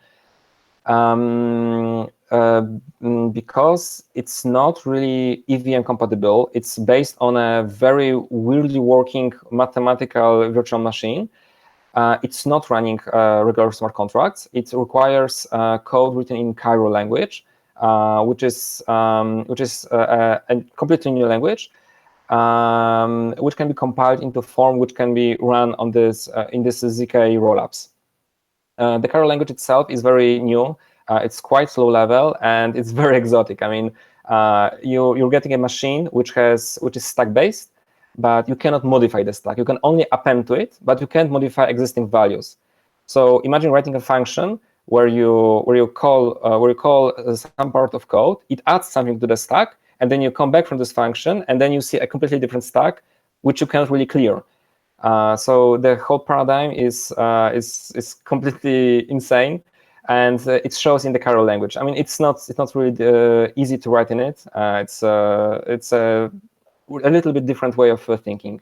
Because it's not really EVM compatible. It's based on a very weirdly working mathematical virtual machine. It's not running regular smart contracts. It requires code written in Cairo language, which is a completely new language, which can be compiled into form, which can be run on this in this ZK rollups. The Cairo language itself is very new. It's quite low level and it's very exotic. I mean, you're getting a machine which is stack based, but you cannot modify the stack. You can only append to it, but you can't modify existing values. So imagine writing a function where you call some part of code, it adds something to the stack, and then you come back from this function, and then you see a completely different stack, which you cannot really clear. So the whole paradigm is completely insane, and it shows in the Cairo language. I mean, it's not really easy to write in it. It's a little bit different way of thinking.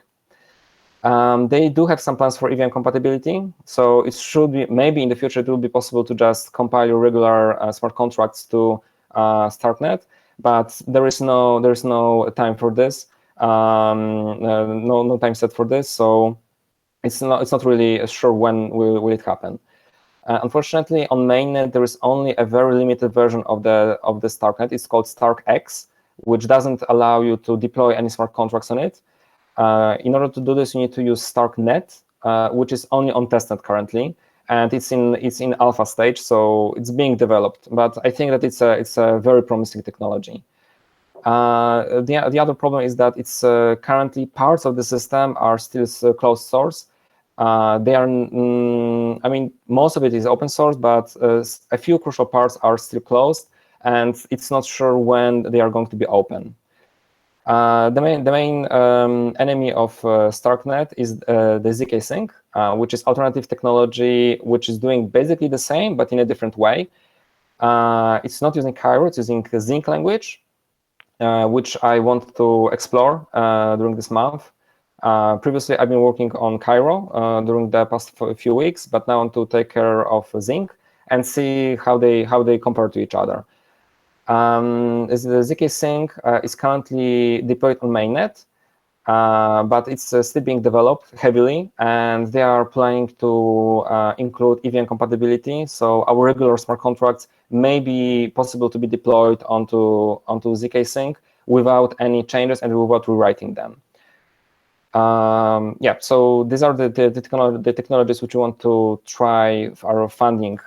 They do have some plans for EVM compatibility, so it should be, maybe in the future it will be possible to just compile your regular smart contracts to StarkNet, but there is no time for this, no time set for this, so it's not really sure when will it happen. Unfortunately, on mainnet there is only a very limited version of the StarkNet. It's called StarkX, which doesn't allow you to deploy any smart contracts on it. In order to do this, you need to use StarkNet, which is only on testnet currently, and it's in alpha stage, so it's being developed. But I think that it's a very promising technology. The other problem is that it's currently parts of the system are still closed source. They are, I mean, most of it is open source, but a few crucial parts are still closed, and it's not sure when they are going to be open. The main enemy of StarkNet is the ZK Sync, which is alternative technology, which is doing basically the same, but in a different way. It's not using Cairo, it's using Zinc language, which I want to explore during this month. Previously, I've been working on Cairo during the past few weeks, but now I want to take care of Zinc and see how they compare to each other. The ZK Sync is currently deployed on mainnet, but it's still being developed heavily, and they are planning to include EVM compatibility. So our regular smart contracts may be possible to be deployed onto ZK Sync without any changes and without rewriting them. Yeah, so these are the technologies which we want to try our funding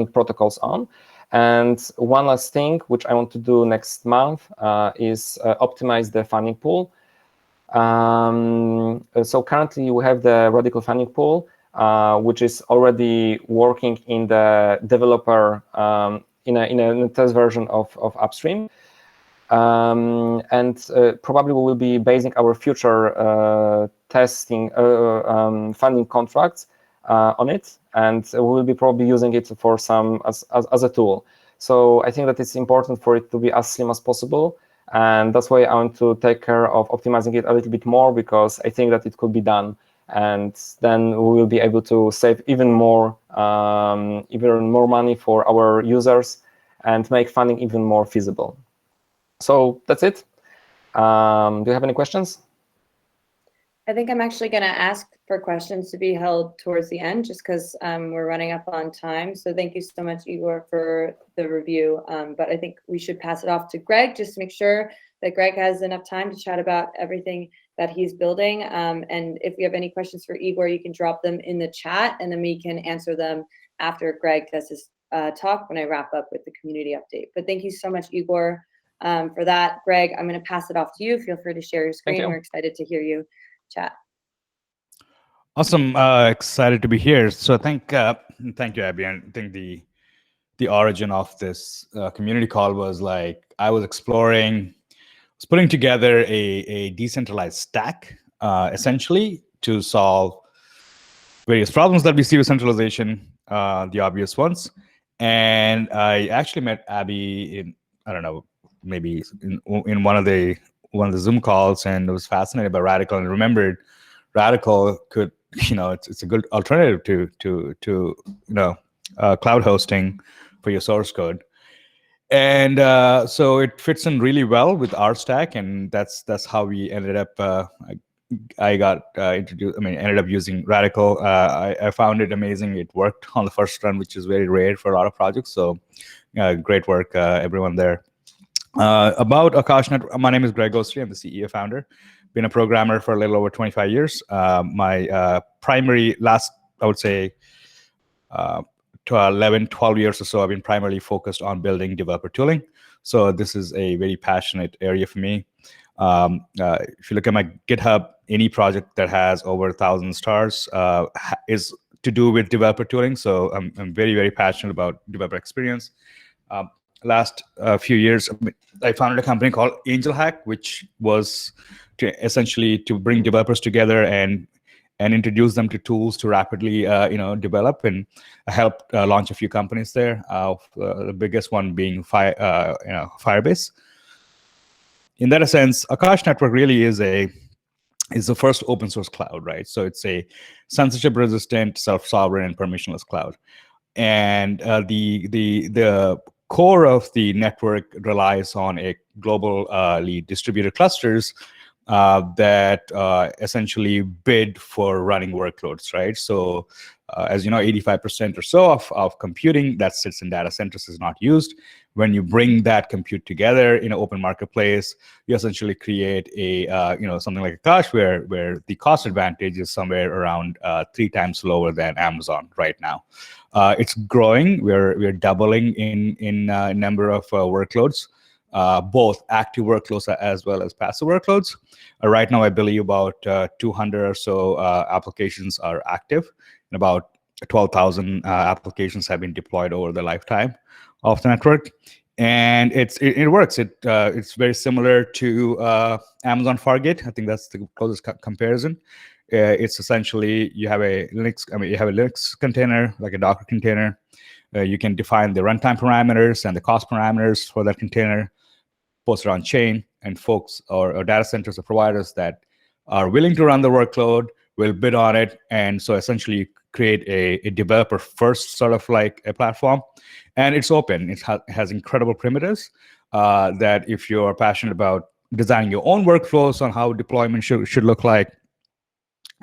protocols on. And one last thing which I want to do next month is optimize the funding pool. So currently we have the Radicle funding pool, which is already working in the developer in a test version of Upstream. And probably we will be basing our future testing funding contracts on it, and we will be probably using it for some as a tool. So I think that it's important for it to be as slim as possible, and that's why I want to take care of optimizing it a little bit more, because I think that it could be done, and then we will be able to save even more money for our users and make funding even more feasible. So that's it. Do you have any questions? I think I'm actually going to ask for questions to be held towards the end, just because we're running up on time. So thank you so much, Igor, for the review. But I think we should pass it off to Greg, just to make sure that Greg has enough time to chat about everything that he's building. And if you have any questions for Igor, you can drop them in the chat, and then we can answer them after Greg does his talk when I wrap up with the community update. But thank you so much, Igor, for that. Greg, I'm going to pass it off to you. Feel free to share your screen. We're excited to hear you chat. Awesome. Excited to be here. So thank you, Abbey. I think the origin of this community call was like I was exploring was putting together a decentralized stack, essentially, to solve various problems that we see with centralization, the obvious ones. And I actually met Abbey in, I don't know, maybe in one of the Zoom calls, and I was fascinated by Radicle and remembered Radicle could, it's a good alternative to cloud hosting for your source code. And so it fits in really well with our stack, and that's how we ended up. I got introduced. I mean, ended up using Radicle. I found it amazing. It worked on the first run, which is very rare for a lot of projects. So, great work, everyone there. About Akash Network, my name is Greg Osuri. I'm the CEO founder. Been a programmer for a little over 25 years. My primary I would say, to 11, 12 years or so, I've been primarily focused on building developer tooling. So this is a very passionate area for me. If you look at my GitHub, any project that has over 1,000 stars is to do with developer tooling. So I'm very, very passionate about developer experience. Last few years, I founded a company called Angel Hack, which was essentially to bring developers together and introduce them to tools to rapidly, develop. And I helped launch a few companies there. The biggest one being Firebase. In that sense, Akash Network really is the first open source cloud, right? So it's a censorship-resistant, self-sovereign, and permissionless cloud. And the core of the network relies on a globally distributed clusters that essentially bid for running workloads, right? So as you know, 85% or so of computing that sits in data centers is not used. When you bring that compute together in an open marketplace, you essentially create a something like Akash, where the cost advantage is somewhere around 3 times lower than Amazon right now. It's growing. We're doubling in number of workloads, both active workloads as well as passive workloads. Right now, I believe about 200 or so applications are active, and about 12,000 applications have been deployed over the lifetime of the network. And it works. It's very similar to Amazon Fargate. I think that's the closest comparison. It's essentially you have a Linux container, like a Docker container. You can define the runtime parameters and the cost parameters for that container, post it on chain, and folks or data centers or providers that are willing to run the workload will bid on it. And so essentially create a developer first sort of like a platform. And it's open. It has incredible primitives that if you're passionate about designing your own workflows on how deployment should look like,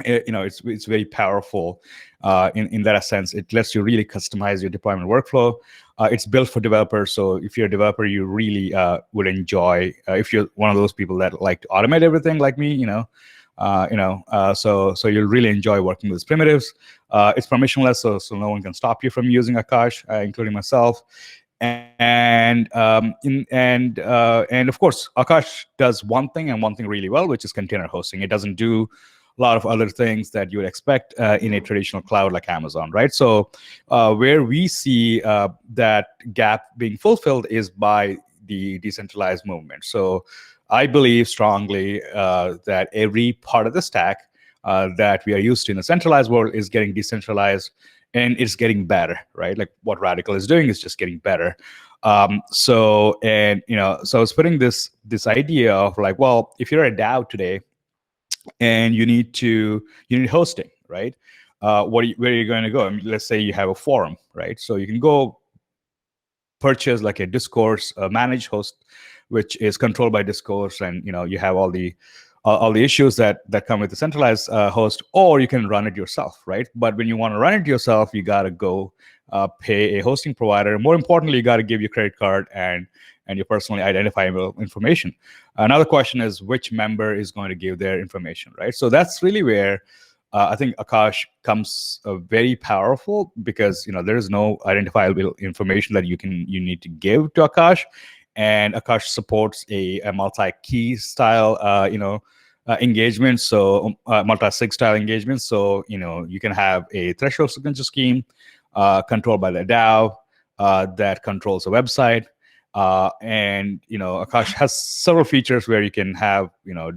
it's very powerful in that sense. It lets you really customize your deployment workflow. It's built for developers, so if you're a developer, you really would enjoy. If you're one of those people that like to automate everything, like me, so you'll really enjoy working with primitives. It's permissionless, so no one can stop you from using Akash, including myself. And of course, Akash does one thing really well, which is container hosting. It doesn't do a lot of other things that you would expect in a traditional cloud like Amazon, right? So where we see that gap being fulfilled is by the decentralized movement. So I believe strongly that every part of the stack that we are used to in the centralized world is getting decentralized, and it's getting better, right? Like what Radicle is doing is just getting better. So it's putting this idea of like, well, if you're a DAO today and you need hosting, right? Where are you going to go? I mean, let's say you have a forum, right? So you can go purchase like a discourse managed host, which is controlled by discourse, and you have all the issues that come with the centralized host, or you can run it yourself, right? But when you want to run it yourself, you got to go pay a hosting provider. More importantly, you got to give your credit card and your personally identifiable information. Another question is which member is going to give their information, right? So that's really where I think Akash comes very powerful, because there is no identifiable information that you need to give to Akash, and Akash supports a multi-key style engagement, so multi-sig style engagement. So you can have a threshold signature scheme controlled by the DAO that controls a website. And Akash has several features where you can have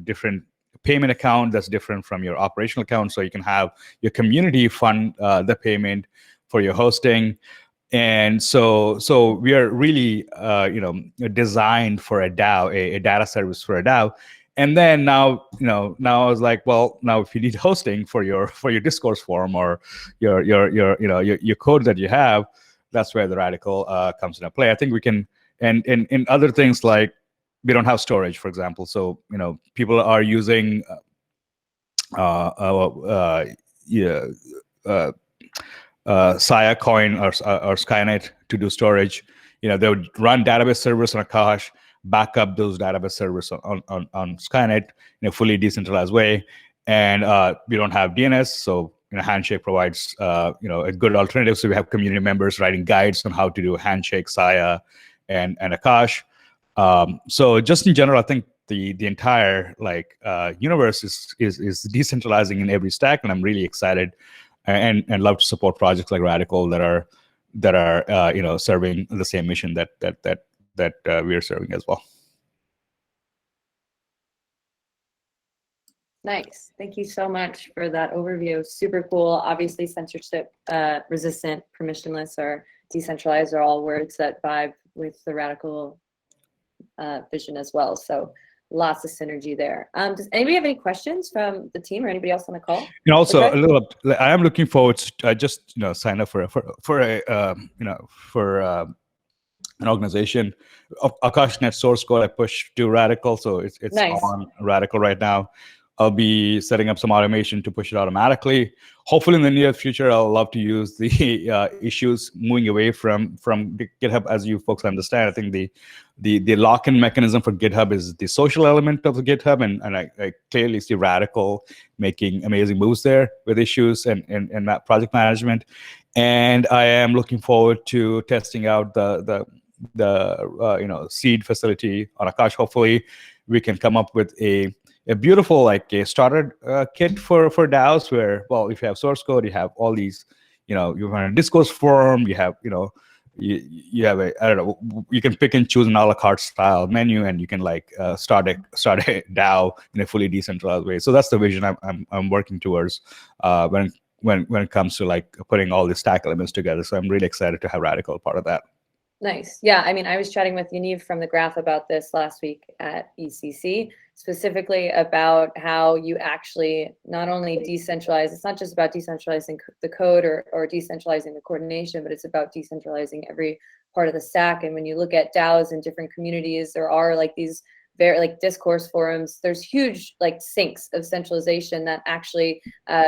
different payment account that's different from your operational account, so you can have your community fund the payment for your hosting. And so we are really designed for a DAO, a data service for a DAO. And then now I was like, well, now if you need hosting for your discourse forum or your code that you have, that's where the Radicle comes into play. I think we can, and in other things, like we don't have storage, for example. So people are using Saya Coin or Skynet to do storage. They would run database servers on Akash, back up those database servers on Skynet in a fully decentralized way. And we don't have DNS, so Handshake provides a good alternative. So we have community members writing guides on how to do Handshake, Saya, and Akash. So just in general, I think the entire universe is decentralizing in every stack, and I'm really excited and love to support projects like Radicle that are serving the same mission that we are serving as well. Nice. Thank you so much for that overview. Super cool. Obviously, censorship resistant, permissionless, or decentralized are all words that vibe with the Radicle vision as well. So lots of synergy there. Does anybody have any questions from the team or anybody else on the call? And also, okay. I am looking forward to just sign up for an organization. AkashNet source code I pushed to Radicle, so it's Nice. on Radicle right now. I'll be setting up some automation to push it automatically. Hopefully, in the near future, I'll love to use the issues moving away from GitHub. As you folks understand, I think the lock-in mechanism for GitHub is the social element of the GitHub, and I clearly see Radicle making amazing moves there with issues and project management. And I am looking forward to testing out the seed facility on Akash. Hopefully, we can come up with a beautiful a starter kit for DAOs where, well, if you have source code, you have all these, you run a discourse forum, you have, you have I don't know, you can pick and choose an a la carte style menu, and you can start a DAO in a fully decentralized way. So that's the vision I'm working towards when it comes to putting all the stack elements together. So I'm really excited to have Radicle part of that. Nice. Yeah, I mean, I was chatting with Yaniv from the Graph about this last week at ECC, specifically about how you actually not only decentralize, it's not just about decentralizing the code or decentralizing the coordination, but it's about decentralizing every part of the stack. And when you look at DAOs in different communities, there are these very discourse forums, there's huge sinks of centralization that actually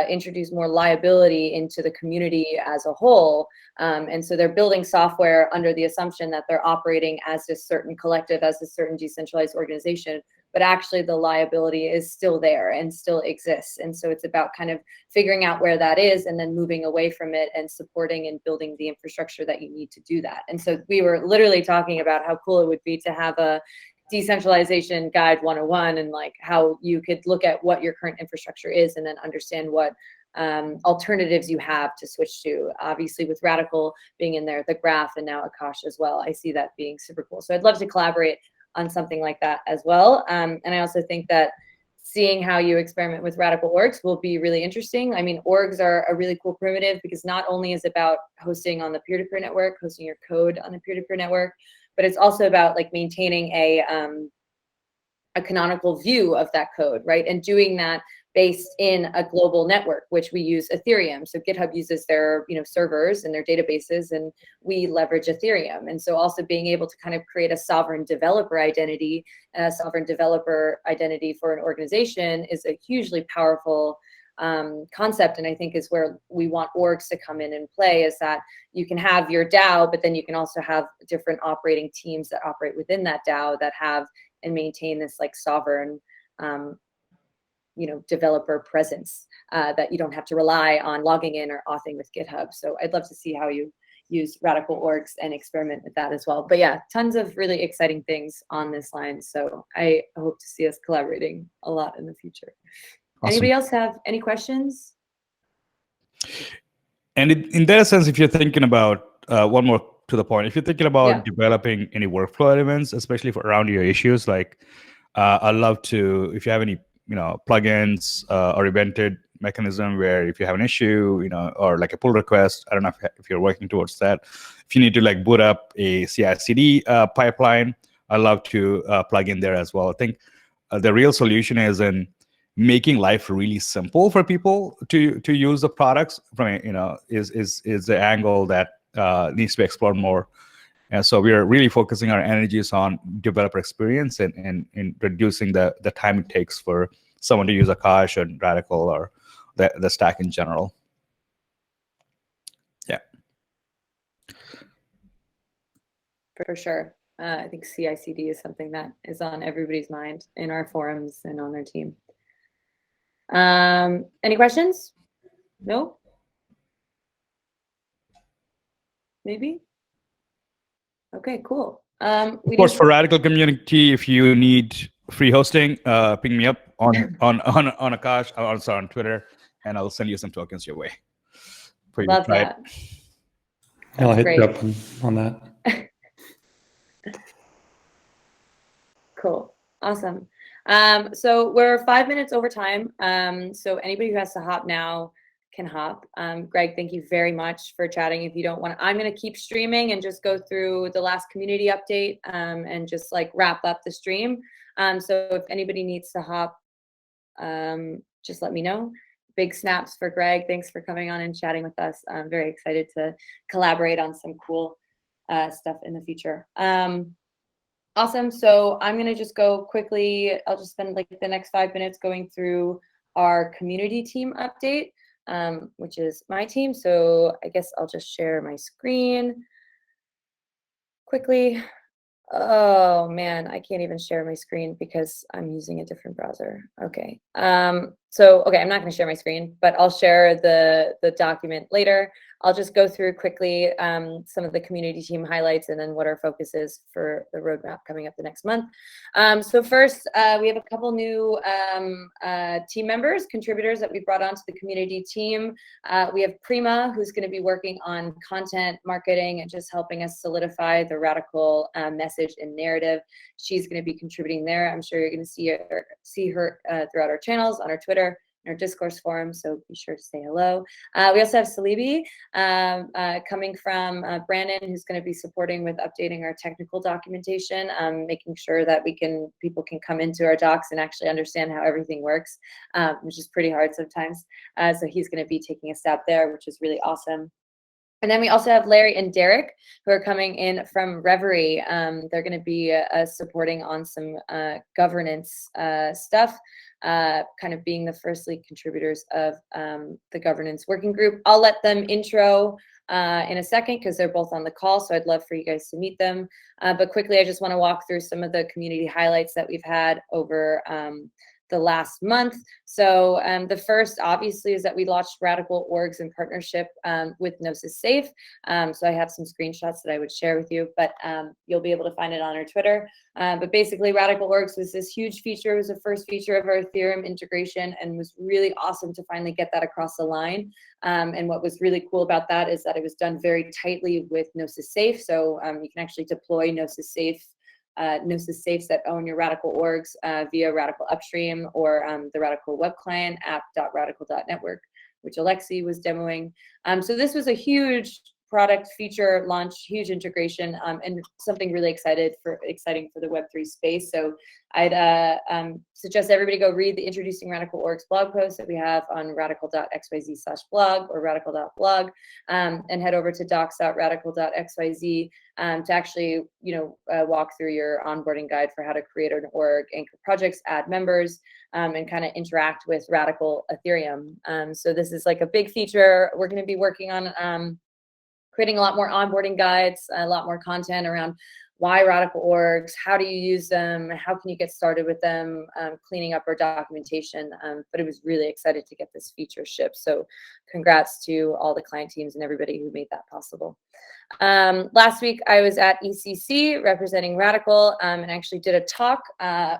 introduce more liability into the community as a whole. And so they're building software under the assumption that they're operating as a certain collective, as a certain decentralized organization, but actually the liability is still there and still exists. And so it's about kind of figuring out where that is and then moving away from it and supporting and building the infrastructure that you need to do that. And so we were literally talking about how cool it would be to have a decentralization guide 101 and how you could look at what your current infrastructure is and then understand what alternatives you have to switch to. Obviously with Radicle being in there, the Graph, and now Akash as well, I see that being super cool. So I'd love to collaborate on something like that as well. And I also think that seeing how you experiment with Radicle orgs will be really interesting. I mean, orgs are a really cool primitive because not only is it about hosting on the peer-to-peer network, hosting your code on the peer-to-peer network, but it's also about maintaining a canonical view of that code, right? And doing that based in a global network, which we use Ethereum. So GitHub uses their servers and their databases, and we leverage Ethereum. And so also being able to kind of create a sovereign developer identity for an organization is a hugely powerful concept, and I think is where we want orgs to come in and play, is that you can have your DAO, but then you can also have different operating teams that operate within that DAO that have and maintain this sovereign developer presence that you don't have to rely on logging in or authing with GitHub. So I'd love to see how you use Radicle orgs and experiment with that as well. But yeah, tons of really exciting things on this line. So I hope to see us collaborating a lot in the future. Awesome. Anybody else have any questions? And in that sense, if you're thinking about one more to the point. If you're thinking about developing any workflow elements, especially for around your issues, like I'd love to, if you have any, plugins or evented mechanism where if you have an issue, or like a pull request, I don't know if you're working towards that. If you need to like boot up a CI/CD pipeline, I'd love to plug in there as well. I think the real solution is in making life really simple for people to use the products. From is the angle that needs to be explored more. And so we are really focusing our energies on developer experience and reducing the time it takes for someone to use Akash and Radicle or the stack in general. Yeah. For sure. I think CI/CD is something that is on everybody's mind in our forums and on their team. Any questions? No? Maybe? Okay, cool. Of course, for Radicle community, if you need free hosting, ping me up on Akash, also on Twitter, and I'll send you some tokens your way. Love that. I'll hit you up on that. Cool. Awesome. So we're 5 minutes over time. So anybody who has to hop now can hop. Greg, thank you very much for chatting. If you don't want, I'm going to keep streaming and just go through the last community update and just like wrap up the stream. So if anybody needs to hop, just let me know. Big snaps for Greg. Thanks for coming on and chatting with us. I'm very excited to collaborate on some cool stuff in the future. Awesome. So I'm going to just go quickly. I'll just spend like the next 5 minutes going through our community team update, which is my team. So I guess I'll just share my screen quickly. Oh man, I can't even share my screen because I'm using a different browser. Okay. Okay, I'm not going to share my screen, but I'll share the document later. I'll just go through quickly some of the community team highlights and then what our focus is for the roadmap coming up the next month. So first, we have a couple new team members, contributors that we brought onto the community team. We have Prima, who's going to be working on content marketing and just helping us solidify the Radicle message and narrative. She's going to be contributing there. I'm sure you're going to see her throughout our channels, on our Twitter, in our discourse forum, so be sure to say hello. We also have Salibi coming from Brandon, who's going to be supporting with updating our technical documentation, making sure that people can come into our docs and actually understand how everything works, which is pretty hard sometimes. So he's going to be taking a step there, which is really awesome. And then we also have Larry and Derek, who are coming in from Reverie. They're going to be supporting on some governance stuff, kind of being the first lead contributors of the governance working group. I'll let them intro in a second because they're both on the call, so I'd love for you guys to meet them. But quickly, I just want to walk through some of the community highlights that we've had over the last month. So the first, obviously, is that we launched Radicle Orgs in partnership with Gnosis Safe. So I have some screenshots that I would share with you, but you'll be able to find it on our Twitter. But basically, Radicle Orgs was this huge feature. It was the first feature of our Ethereum integration and was really awesome to finally get that across the line. And what was really cool about that is that it was done very tightly with Gnosis Safe. So you can actually deploy Gnosis Safes that own your Radicle orgs via Radicle Upstream or the Radicle web client app.radicle.network, which Alexis was demoing. So this was a huge product feature launch, huge integration, and something really exciting for the Web3 space. So I'd suggest everybody go read the Introducing Radicle Orgs blog post that we have on radicle.xyz/blog or radicle.blog, and head over to docs.radicle.xyz to actually, walk through your onboarding guide for how to create an org, anchor projects, add members, and kind of interact with Radicle Ethereum. So this is like a big feature. We're going to be working on creating a lot more onboarding guides, a lot more content around why Radicle orgs, how do you use them, how can you get started with them, cleaning up our documentation. But it was really excited to get this feature shipped. So congrats to all the client teams and everybody who made that possible. Last week, I was at ECC representing Radicle and actually did a talk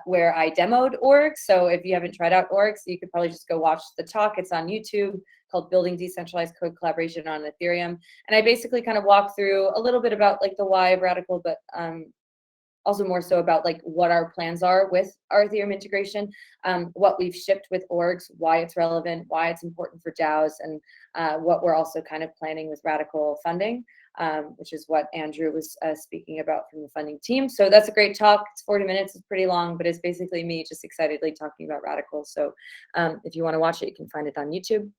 where I demoed orgs. So if you haven't tried out orgs, you could probably just go watch the talk. It's on YouTube, called Building Decentralized Code Collaboration on Ethereum. And I basically kind of walk through a little bit about like the why of Radicle, but also more so about like what our plans are with our Ethereum integration, what we've shipped with orgs, why it's relevant, why it's important for DAOs, and what we're also kind of planning with Radicle funding, which is what Andrew was speaking about from the funding team. So that's a great talk. It's 40 minutes, it's pretty long, but it's basically me just excitedly talking about Radicle. So if you want to watch it, you can find it on YouTube.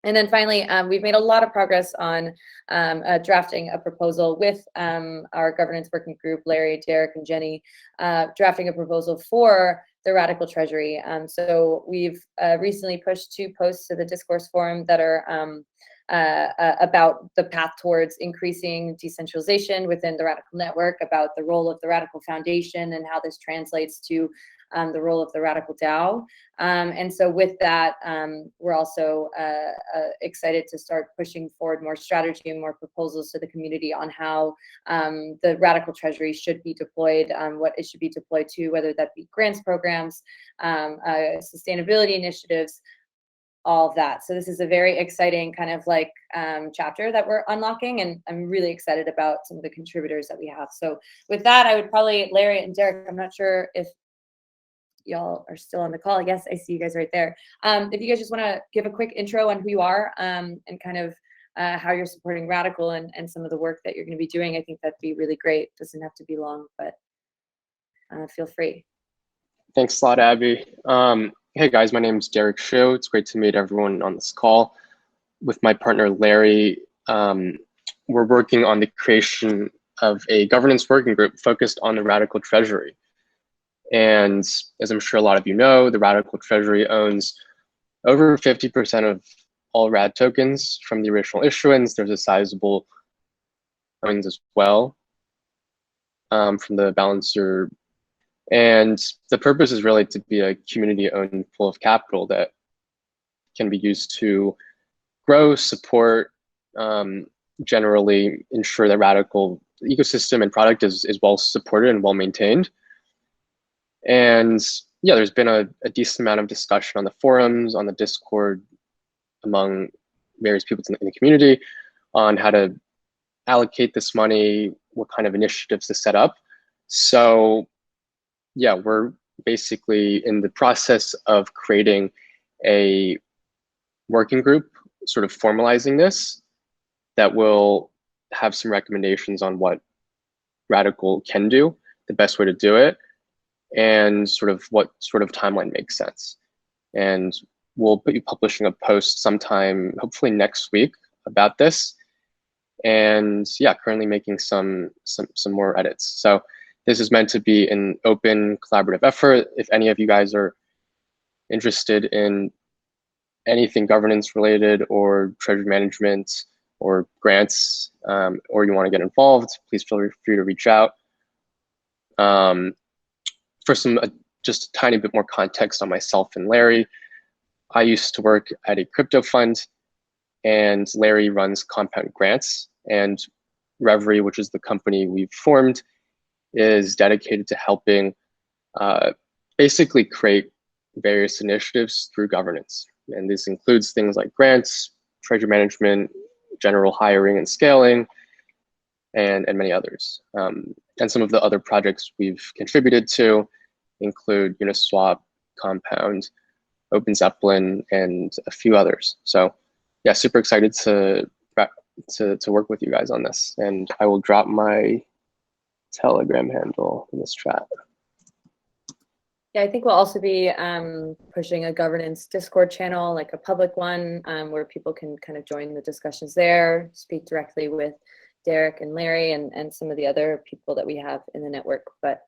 And then finally, we've made a lot of progress on drafting a proposal with our governance working group, Larry, Derek, and Jenny, drafting a proposal for the Radicle Treasury. So we've recently pushed 2 posts to the discourse forum that are about the path towards increasing decentralization within the Radicle network, about the role of the Radicle Foundation and how this translates to the role of the Radicle DAO. And so with that, we're also excited to start pushing forward more strategy and more proposals to the community on how the Radicle Treasury should be deployed, what it should be deployed to, whether that be grants programs, sustainability initiatives, all of that. So this is a very exciting kind of like chapter that we're unlocking, and I'm really excited about some of the contributors that we have. So with that, I would probably, Larry and Derek, I'm not sure if y'all are still on the call. Yes, I see you guys right there. If you guys just want to give a quick intro on who you are and kind of how you're supporting Radicle and some of the work that you're going to be doing, I think that'd be really great. Doesn't have to be long, but feel free. Thanks a lot, Abby. Hey guys, my name is Derek Shu. It's great to meet everyone on this call. With my partner, Larry, we're working on the creation of a governance working group focused on the Radicle Treasury. And as I'm sure a lot of you know, the Radicle Treasury owns over 50% of all RAD tokens from the original issuance. There's a sizable coins as well from the balancer. And the purpose is really to be a community-owned pool of capital that can be used to grow, support, generally ensure that Radicle ecosystem and product is well supported and well maintained. And yeah, there's been a decent amount of discussion on the forums, on the Discord, among various people in the community on how to allocate this money, what kind of initiatives to set up. So yeah, we're basically in the process of creating a working group, sort of formalizing this, that will have some recommendations on what Radicle can do, the best way to do it, and sort of what sort of timeline makes sense. And we'll be publishing a post sometime, hopefully next week, about this. And yeah, currently making some more edits. So this is meant to be an open, collaborative effort. If any of you guys are interested in anything governance related or treasury management or grants, or you want to get involved, please feel free to reach out. For some just a tiny bit more context on myself and Larry, I used to work at a crypto fund, and Larry runs Compound Grants, and Reverie, which is the company we've formed, is dedicated to helping basically create various initiatives through governance. And this includes things like grants, treasury management, general hiring and scaling, and many others. And some of the other projects we've contributed to include Uniswap, Compound, Open Zeppelin, and a few others. So yeah, super excited to work with you guys on this. And I will drop my Telegram handle in this chat. Yeah, I think we'll also be pushing a governance Discord channel, like a public one, where people can kind of join the discussions there, speak directly with Derek and Larry and some of the other people that we have in the network. But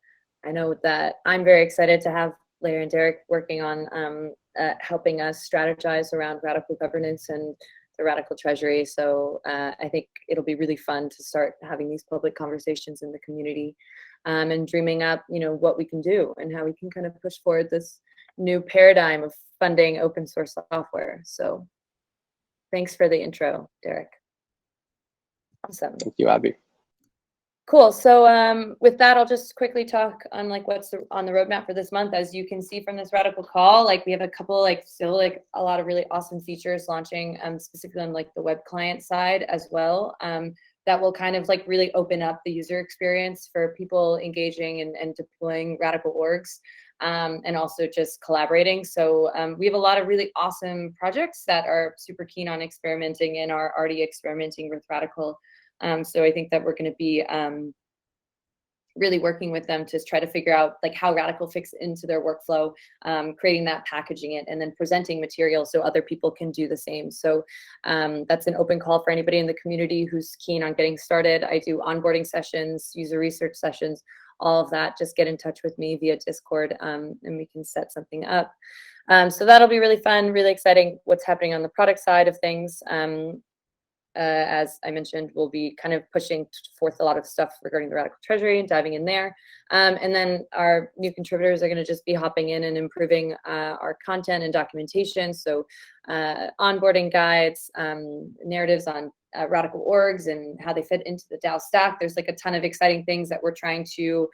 I know that I'm very excited to have Larry and Derek working on helping us strategize around Radicle Governance and the Radicle Treasury. So I think it'll be really fun to start having these public conversations in the community and dreaming up, what we can do and how we can kind of push forward this new paradigm of funding open source software. So thanks for the intro, Derek. Awesome. Thank you, Abbey. Cool. So with that, I'll just quickly talk on like what's on the roadmap for this month. As you can see from this Radicle call, like we have a couple like still like a lot of really awesome features launching, specifically on like the web client side as well. That will kind of like really open up the user experience for people engaging and deploying Radicle orgs, and also just collaborating. So we have a lot of really awesome projects that are super keen on experimenting and are already experimenting with Radicle. So I think that we're going to be really working with them to try to figure out like how Radicle fits into their workflow, creating that, packaging it, and then presenting material so other people can do the same. So that's an open call for anybody in the community who's keen on getting started. I do onboarding sessions, user research sessions, all of that. Just get in touch with me via Discord, and we can set something up. So that'll be really fun, really exciting what's happening on the product side of things. As I mentioned, we'll be kind of pushing forth a lot of stuff regarding the Radicle Treasury and diving in there. And then our new contributors are going to just be hopping in and improving our content and documentation. So onboarding guides, narratives on Radicle orgs and how they fit into the DAO stack. There's like a ton of exciting things that we're trying to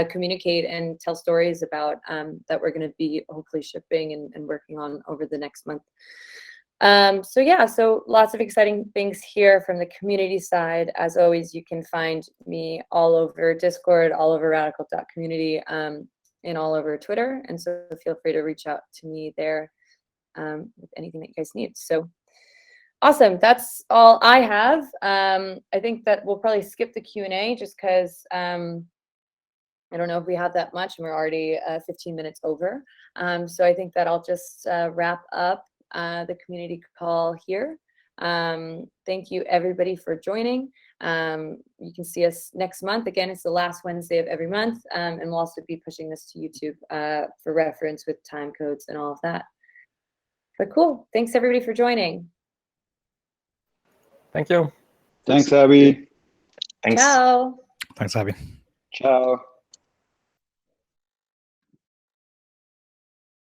communicate and tell stories about that we're going to be hopefully shipping and working on over the next month. So yeah, so lots of exciting things here from the community side. As always, you can find me all over Discord, all over radicle.community, and all over Twitter. And so feel free to reach out to me there with anything that you guys need. So awesome, that's all I have. I think that we'll probably skip the Q&A just because I don't know if we have that much and we're already 15 minutes over. So I think that I'll just wrap up the community call here. Thank you everybody for joining. You can see us next month. Again, it's the last Wednesday of every month, and we'll also be pushing this to YouTube for reference with time codes and all of that. But cool, thanks everybody for joining. Thank you. Thanks, Abbey. Thanks. Ciao. Thanks, Abbey. Ciao.